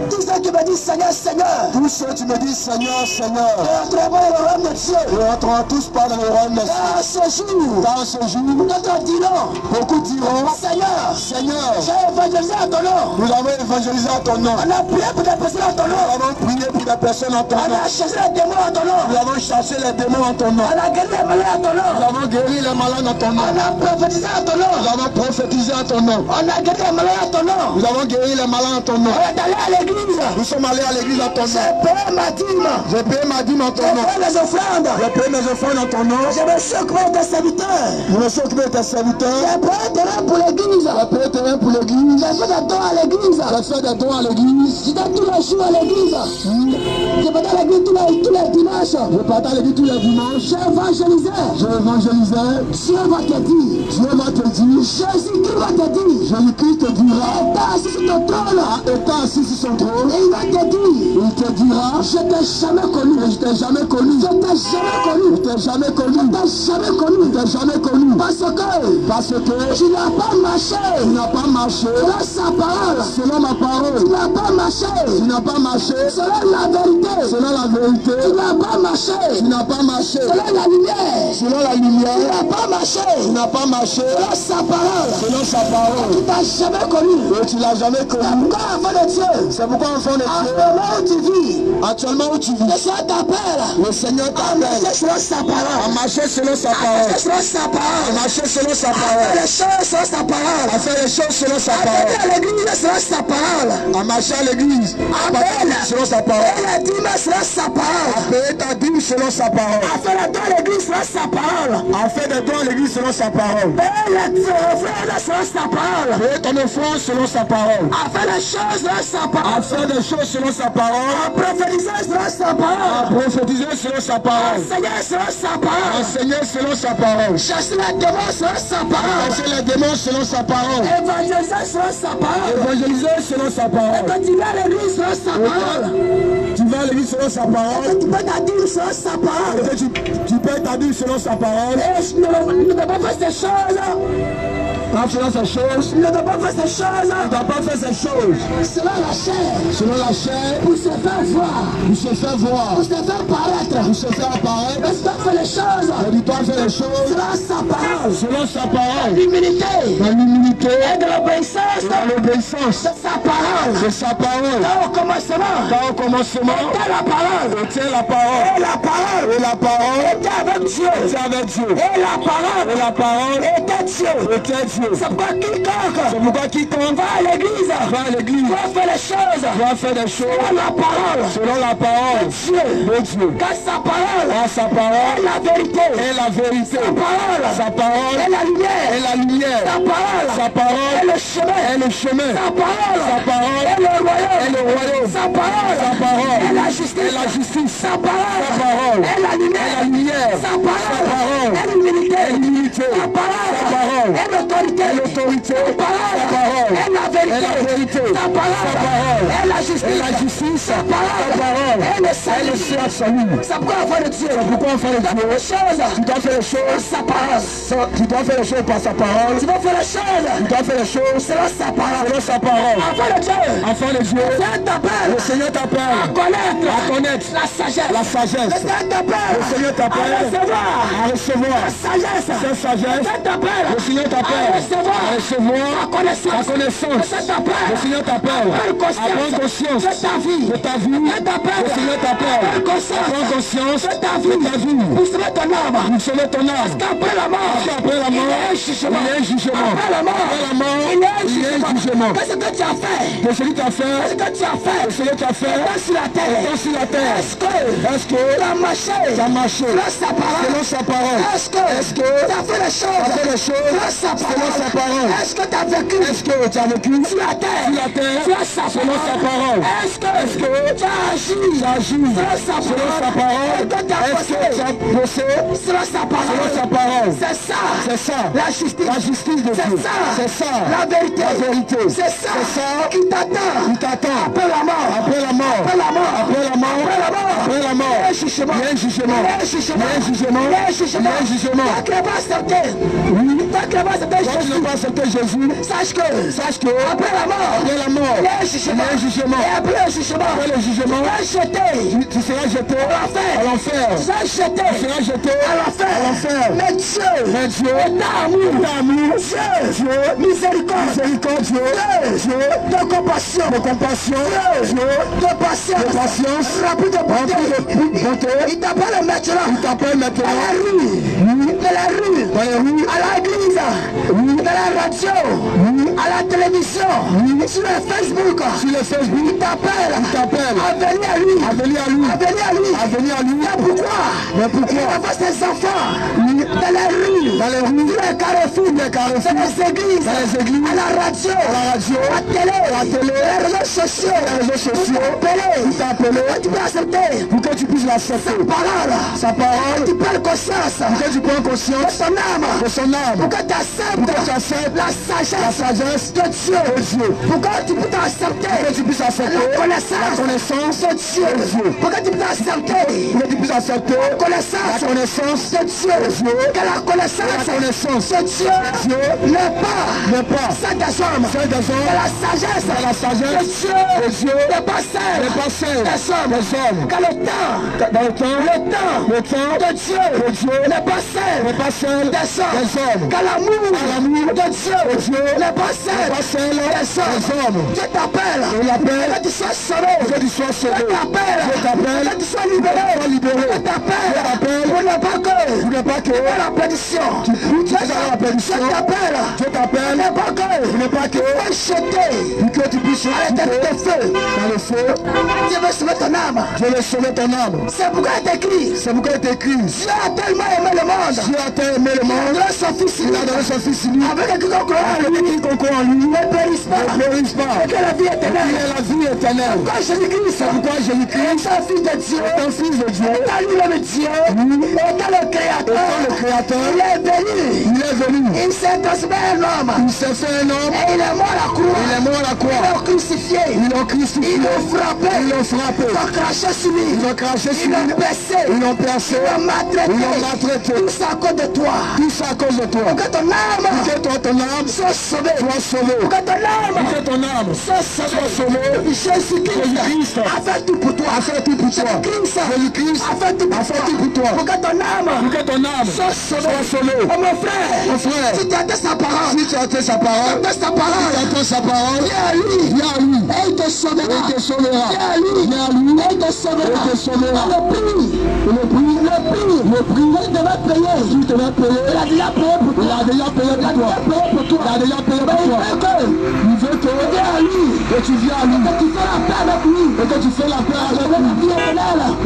tous ceux qui me disent Seigneur, Seigneur, tous ceux qui me disent Seigneur, Seigneur, entreront dans le royaume de Dieu. ne rentreront tous pas dans le royaume des cieux. Dans ce jour, Dans ce jour, d'autres diront, beaucoup diront, Seigneur, Seigneur, j'ai évangélisé à ton nom. nous avons évangélisé à ton nom. On a prié pour des personnes à ton nom. Nous avons prié pour des personnes en ton On nom. a chassé les démons à ton nom. Nous avons chassé les démons en ton nom. On a guéri les malades à ton nom. Nous avons guéri les malades en ton nom. On a prophétisé à ton nom. Nous avons prophétisé à ton nom. On a guéri les malades à ton nom. Nous avons guéri les malades en ton nom. On est allé à l'église. Nous sommes allés à l'église en ton nom. J'ai payé ma dîme. J'ai payé ma dîme en ton J'ai nom. payé les offrandes. J'ai payé mes offrandes en ton nom. Je me suis occupé de tes serviteurs. Je me suis occupé de tes serviteurs. J'ai payé un terrain pour l'église. J'ai payé terrain pour l'église. J'ai fait des dons à l'église. J'ai fait des dons à l'église. J'étais tous les jours à l'église. Je partais à l'église tous les dimanches. Je partais à l'église tous les dimanches. J'évangélisais. Dieu va te dire. Jésus-Christ va te dire. Jésus-Christ te dira. Étant assis sur ton trône. Étant assis sur son trône. Et il va te dire. Il te dira. Je t'ai jamais connu. Je t'ai jamais connu. Je t'ai jamais connu. Je t'ai jamais connu. Je t'ai jamais connu. Je t'ai jamais connu. Parce que tu n'as pas marché. Tu n'as pas marché. Selon sa parole. Selon ma parole. Tu n'as pas marché. Tu n'as pas marché. Selon la vérité. Selon la vérité. Tu n'as pas marché. Tu n'as pas marché. Selon la lumière. Selon la lumière. Tu n'as pas marché. Tu n'as pas marché. Selon sa parole. Selon sa parole. Tu n'as jamais connu. Et tu l'as jamais connu. C'est pourquoi enfant de Dieu. C'est pourquoi enfant de Dieu. Actuellement où tu vis. Le Seigneur t'appelle. Le Seigneur t'appelle. À marcher selon sa parole. À marcher selon sa parole. À marcher selon sa parole. À marcher selon sa parole. À faire les choses selon sa parole. À faire les choses selon sa parole. À venir à l'église selon sa parole. À marcher à l'église. Selon sa parole. À la dîme selon sa parole. À payer ta dîme selon sa parole. À faire les dons à l'église selon sa parole. À faire des dons à l'église selon sa parole. Payer les offrandes selon sa parole. Payer ton offrande selon sa parole. À faire les choses selon sa parole. À faire des choses selon sa parole. À prophétiser selon sa parole. À prophétiser selon sa parole. Enseigner selon sa parole. Enseigner selon sa parole. Chasser les démons selon sa parole. Chasser les démons selon sa parole. Évangéliser selon sa parole. Évangéliser selon sa parole. Et quand tu vas à l'église selon sa parole. Tu vas à l'église selon sa parole. Et tu peux t'adire selon sa parole. Et tu peux t'adire selon sa parole. Et je ne peux pas faire ces choses. En faisant ces choses, il ne doit pas faire ces choses. Il ne doit pas faire ces choses. Selon la chair. Selon la chair. Pour se faire voir. Pour se faire voir. Pour se faire paraître. Pour se faire apparaître. Mais tu dois faire les choses. Mais tu dois faire les choses. Selon sa parole. Selon sa parole. L'humilité. Dans l'humilité. Et de l'obéissance. Dans l'obéissance. De sa parole. De sa parole. Dans au commencement. Dans au commencement. Était la parole. Était la parole. Et la parole. Et la parole. Était avec Dieu. Était avec Dieu. Et la parole. Et la parole. Était Dieu. Était Dieu. C'est pourquoi quiconque va à l'église doit faire les choses. Selon la parole. Selon la parole de Dieu. Car sa parole. Est la vérité. Est la vérité. Sa parole. Est la lumière. Est la lumière. Sa parole. Est le chemin. Est le chemin. Sa parole. Est le royaume. Est le royaume. Sa parole. Est la justice. Est la justice. Sa parole. Est la lumière. Est la lumière. Sa parole. Est l'humilité. Est l'humilité. Sa parole. Est l'autorité. L'autorité, la parole, est la vérité, sa parole, est la justice, sa parole, est le salut. C'est pourquoi enfant de Dieu, tu dois faire les choses, sa parole. Tu dois faire les choses par sa parole. Tu dois faire les choses, tu dois faire les choses selon sa parole. Enfant de Dieu, le Seigneur t'appelle à connaître la sagesse. Le Seigneur t'appelle à recevoir sa sagesse. Le Seigneur t'appelle à recevoir la connaissance. Le Seigneur t'appelle à prendre conscience de ta vie. Le Seigneur t'appelle à prendre conscience de ta vie. Pour sauver ton âme. Parce qu'après la mort, il y a un jugement. Après la mort, il y a un jugement. Qu'est-ce que tu as fait? Qu'est-ce que tu as fait? Qu'est-ce que tu as fait? Dans sur la terre. Est-ce que tu as marché selon sa parole? Est-ce que tu as fait les choses selon sa parole? Est-ce que tu as vécu? Sur la terre selon sa parole? Est-ce que tu as agi selon sa parole? Est-ce que tu as bossé selon sa parole? C'est ça. La justice de Dieu. C'est ça. La vérité. C'est ça qui t'attend. Après la mort. Il y a un jugement. Tant que tu n'as pas accepté Jésus, sache que après la mort, il y a un jugement. Et après le jugement, tu seras jeté à l'enfer. Tu seras jeté à l'enfer. Mais Dieu est amour. Dieu miséricorde. Dieu de compassion. Dieu de patience. Rempli de bonté. Il t'appelle maintenant à la rue, à l'église, dans la radio, à la télévision, sur le Facebook, il t'appelle à venir à lui. Mais pourquoi? Il envoie ses enfants dans les rues, dans les carrefours, dans les églises, à la radio, à la télé, les réseaux sociaux, il t'a appelé pour que tu puisses accepter, pour que tu puisses l'accepter, sa parole, tu prends conscience, pour que tu prends conscience de son âme, pour que tu acceptes la sagesse de Dieu, pour que tu puisses accepter, la connaissance de Dieu, pour que tu puisses accepter, la connaissance de Dieu, que la connaissance de Dieu n'est pas celle des hommes, que la sagesse de Dieu n'est pas celle des hommes, que le temps de Dieu n'est pas celle des hommes, que l'amour de Dieu n'est pas celle des hommes. Dieu t'appelle que tu sois sauvé, Dieu t'appelle que tu sois libéré, Dieu t'appelle pour ne pas que la perdition, Dieu t'appelle pour ne pas que jeter, pour que tu puisses jeter dans le feu. Dieu veut sauver ton âme. C'est pourquoi il est écrit. Dieu a tellement aimé le monde. Il a donné son fils unique. Avec quiconque en lui ne périsse pas. Et que la vie éternelle. Pourquoi Jésus-Christ est un fils de Dieu. Étant lui-même Dieu. Étant le Créateur. Il est venu. Il s'est transformé un homme. Et il est mort à la croix. Ils l'ont crucifié. Ils l'ont frappé. Ils l'ont craché sur lui. Ils l'ont percé. Ils l'ont maltraité. Tout ça à cause de toi. Pour que ton âme soit sauvée. Pour que ton âme soit sauvée. Jésus-Christ a fait tout pour toi. Jésus-Christ a fait tout pour toi. Pour que ton âme soit sauvée. Oh mon frère, si tu attends sa parole, viens à lui. Et il te sauvera. Viens à lui. Et il te sauvera. Le prix. Il devait payer. Il a déjà payé pour toi. Il veut que viens à lui. Que tu viens à lui. Que tu fais la paix avec lui. Et que tu fais la paix avec lui.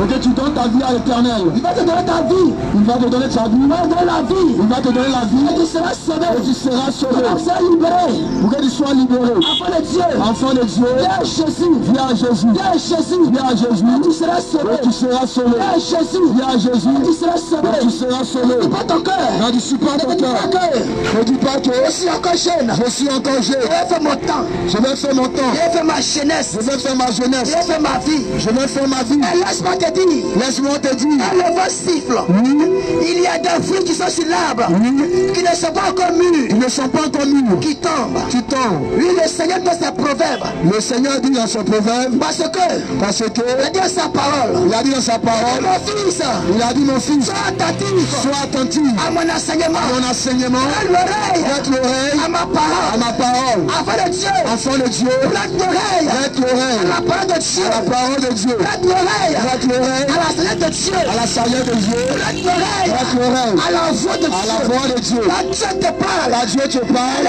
Et que tu donnes ta vie à l'éternel. Il va te donner ta vie. Il va te donner ta vie. Il va te donner la vie. Et tu seras sauvé. Pour que tu sois libéré. Enfant de Dieu. Viens à Jésus. Et tu seras sauvé. Viens à Jésus. Et tu seras sauvé. Ne dis pas ton cœur. Ne dis pas que je suis encore jeune. Je vais faire mon temps. Je vais faire ma jeunesse. Je vais faire ma vie. Et laisse-moi te dire. Le vent siffle. Il y a des fruits qui sont sur l'arbre. Qui ne sont pas encore mûrs. Qui tombent. Oui, le Seigneur dit dans ses proverbes. Parce que il a dit dans sa parole. Il a dit mon fils. Sois attentif. À mon enseignement. Prête l'oreille. À ma parole. Enfant de Dieu. Prête l'oreille. À la parole de Dieu. Prête l'oreille. À la sagesse de Dieu. Prête l'oreille. À la voix de Dieu. Là Dieu te parle.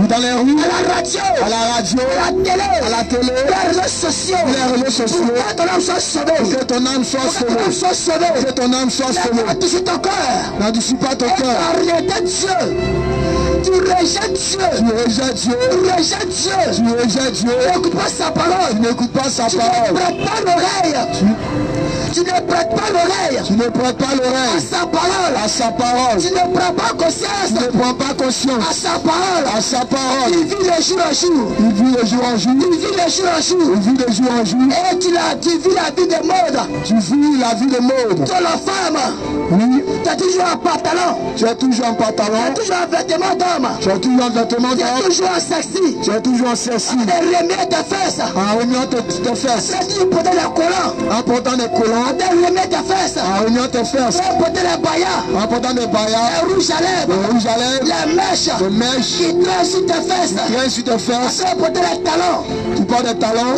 Dans les rues. À la radio. À la télé. Les réseaux sociaux. Pour que ton âme soit sauvée. N'adoucis pas ton cœur. Tu rejettes Dieu. N'écoute pas sa parole. Tu ne prêtes pas l'oreille. À sa parole. Tu ne prends pas conscience. À sa parole. Il vit de jour en jour. Et tu vis la vie de mode. Toi la femme. Oui. Tu es toujours en pantalon. Tu es toujours en vêtements d'homme. Tu es toujours en sexy. En remuant tes fesses. En portant des collants. En déroulant tes fesses. En réunion tes fesses. En portant les baillas. En portant des baillas. Les rouges à lèvres. Les rouges à lèvres. Les mèches. Les mèches. Qui traînent sur tes fesses. Qui traînent sur tes fesses. En portant les talons. Tu portes des talons.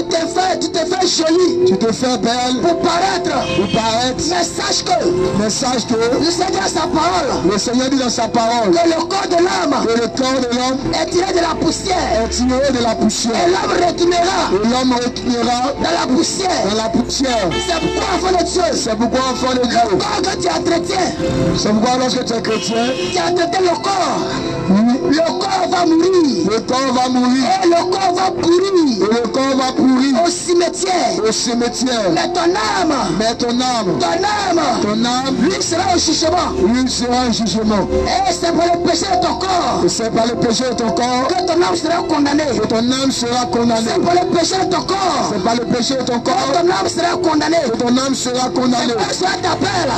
Tu te fais jolie. Tu te fais belle. Pour paraître. Pour paraître. Mais sache que. Le Seigneur a sa parole. Le Seigneur dit dans sa parole. Que le corps de l'homme. Que le corps de l'homme. Est tiré de la poussière. Est tiré de la poussière. Et l'homme retournera. Et l'homme retournera. Dans la poussière. Dans la poussière. C'est pourquoi enfant de Dieu. C'est pourquoi enfant de Dieu. Le corps que tu entretiens. C'est pourquoi lorsque tu es chrétien. Tu entretiens le corps. Oui. Le corps va mourir. Le corps va mourir. Et le corps va pourrir. Et le corps va pourrir. Au cimetière. Au cimetière. Mais ton âme. Mais ton âme. Ton âme. Ton âme. Lui sera au jugement. Lui sera un jugement. Et c'est par le péché de ton corps. Et c'est par le péché de ton corps. Que ton âme sera condamnée. Que ton âme sera condamnée. C'est par le péché de ton corps. C'est par le péché de ton corps. Que ton âme sera condamnée. Que ton âme sera condamnée. C'est pourquoi t'appelle.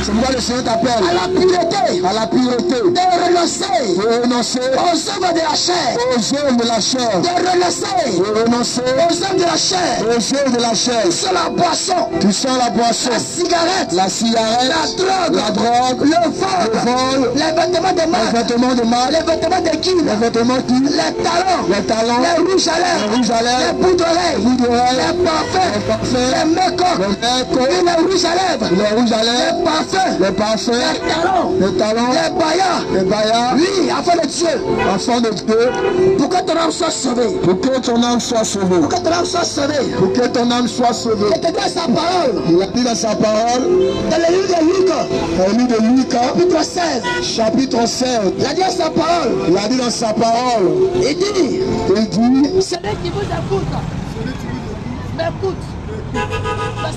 C'est pourquoi le Seigneur t'appelle. À la pureté. À la pureté. De renoncer. De renoncer. Aux œuvres de la chair. Aux œuvres de la chair. De renoncer. De renoncer. Aux œuvres de la chair. Aux œuvres de la chair. Tu sens la boisson. Tu sens la boisson. La cigarette. La cigarette. La drogue. La drogue. Le vol. Les vêtements de mal. Les vêtements de mal. Les vêtements de qui. Les vêtements qui. Les talons. Les talons. Les rouges à lèvres. Les rouges à lèvres. Les bouts d'oreilles. Les bouts d'oreilles. Les parfums. Les parfums. Les mécoques. Les mécoques. Et les rouges à lèvres. Les rouges à lèvres. Les parfums. Les parfums. Les talons. Les talons. Les baillas. Les baillas. Oui, enfant de Dieu. Enfant de Dieu. Pour que ton âme soit sauvée. Pour que ton âme soit sauvée. Pour que ton âme soit sauvée. Pour que ton âme soit sauvée. Et te donne sa parole. Il a dit dans sa parole. Dans le livre de Luc. Dans le livre de Luc. Chapitre 16. Chapitre 16. Il a dit dans sa parole. Il a dit dans sa parole. Il dit. Celui qui vous écoute. M'écoute. Mais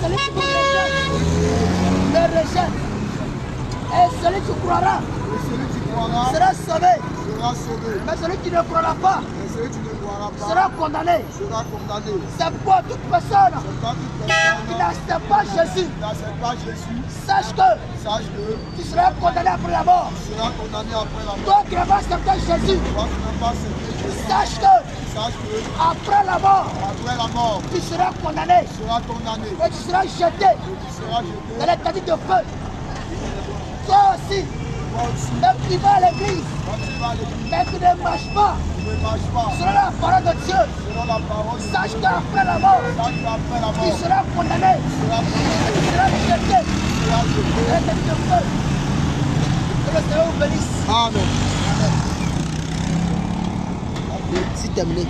celui qui vous rejette. Me rejette. Et celui qui croira. Sera sauvé. Mais celui qui ne croira pas. Sera condamné. C'est pourquoi toute personne qui n'accepte pas Jésus, sache que tu seras condamné après la mort. Toi qui n'as pas accepté Jésus, sache que après la mort, tu seras condamné. Et tu seras jeté dans l'éternité de feu. Toi aussi, même qui va à l'église, mais qui ne marche pas, selon la parole de Dieu, sache qu'après la mort, tu seras condamné, tu seras jeté dans l'éternité de feu. Que le Seigneur vous bénisse. Amen. C'est terminé.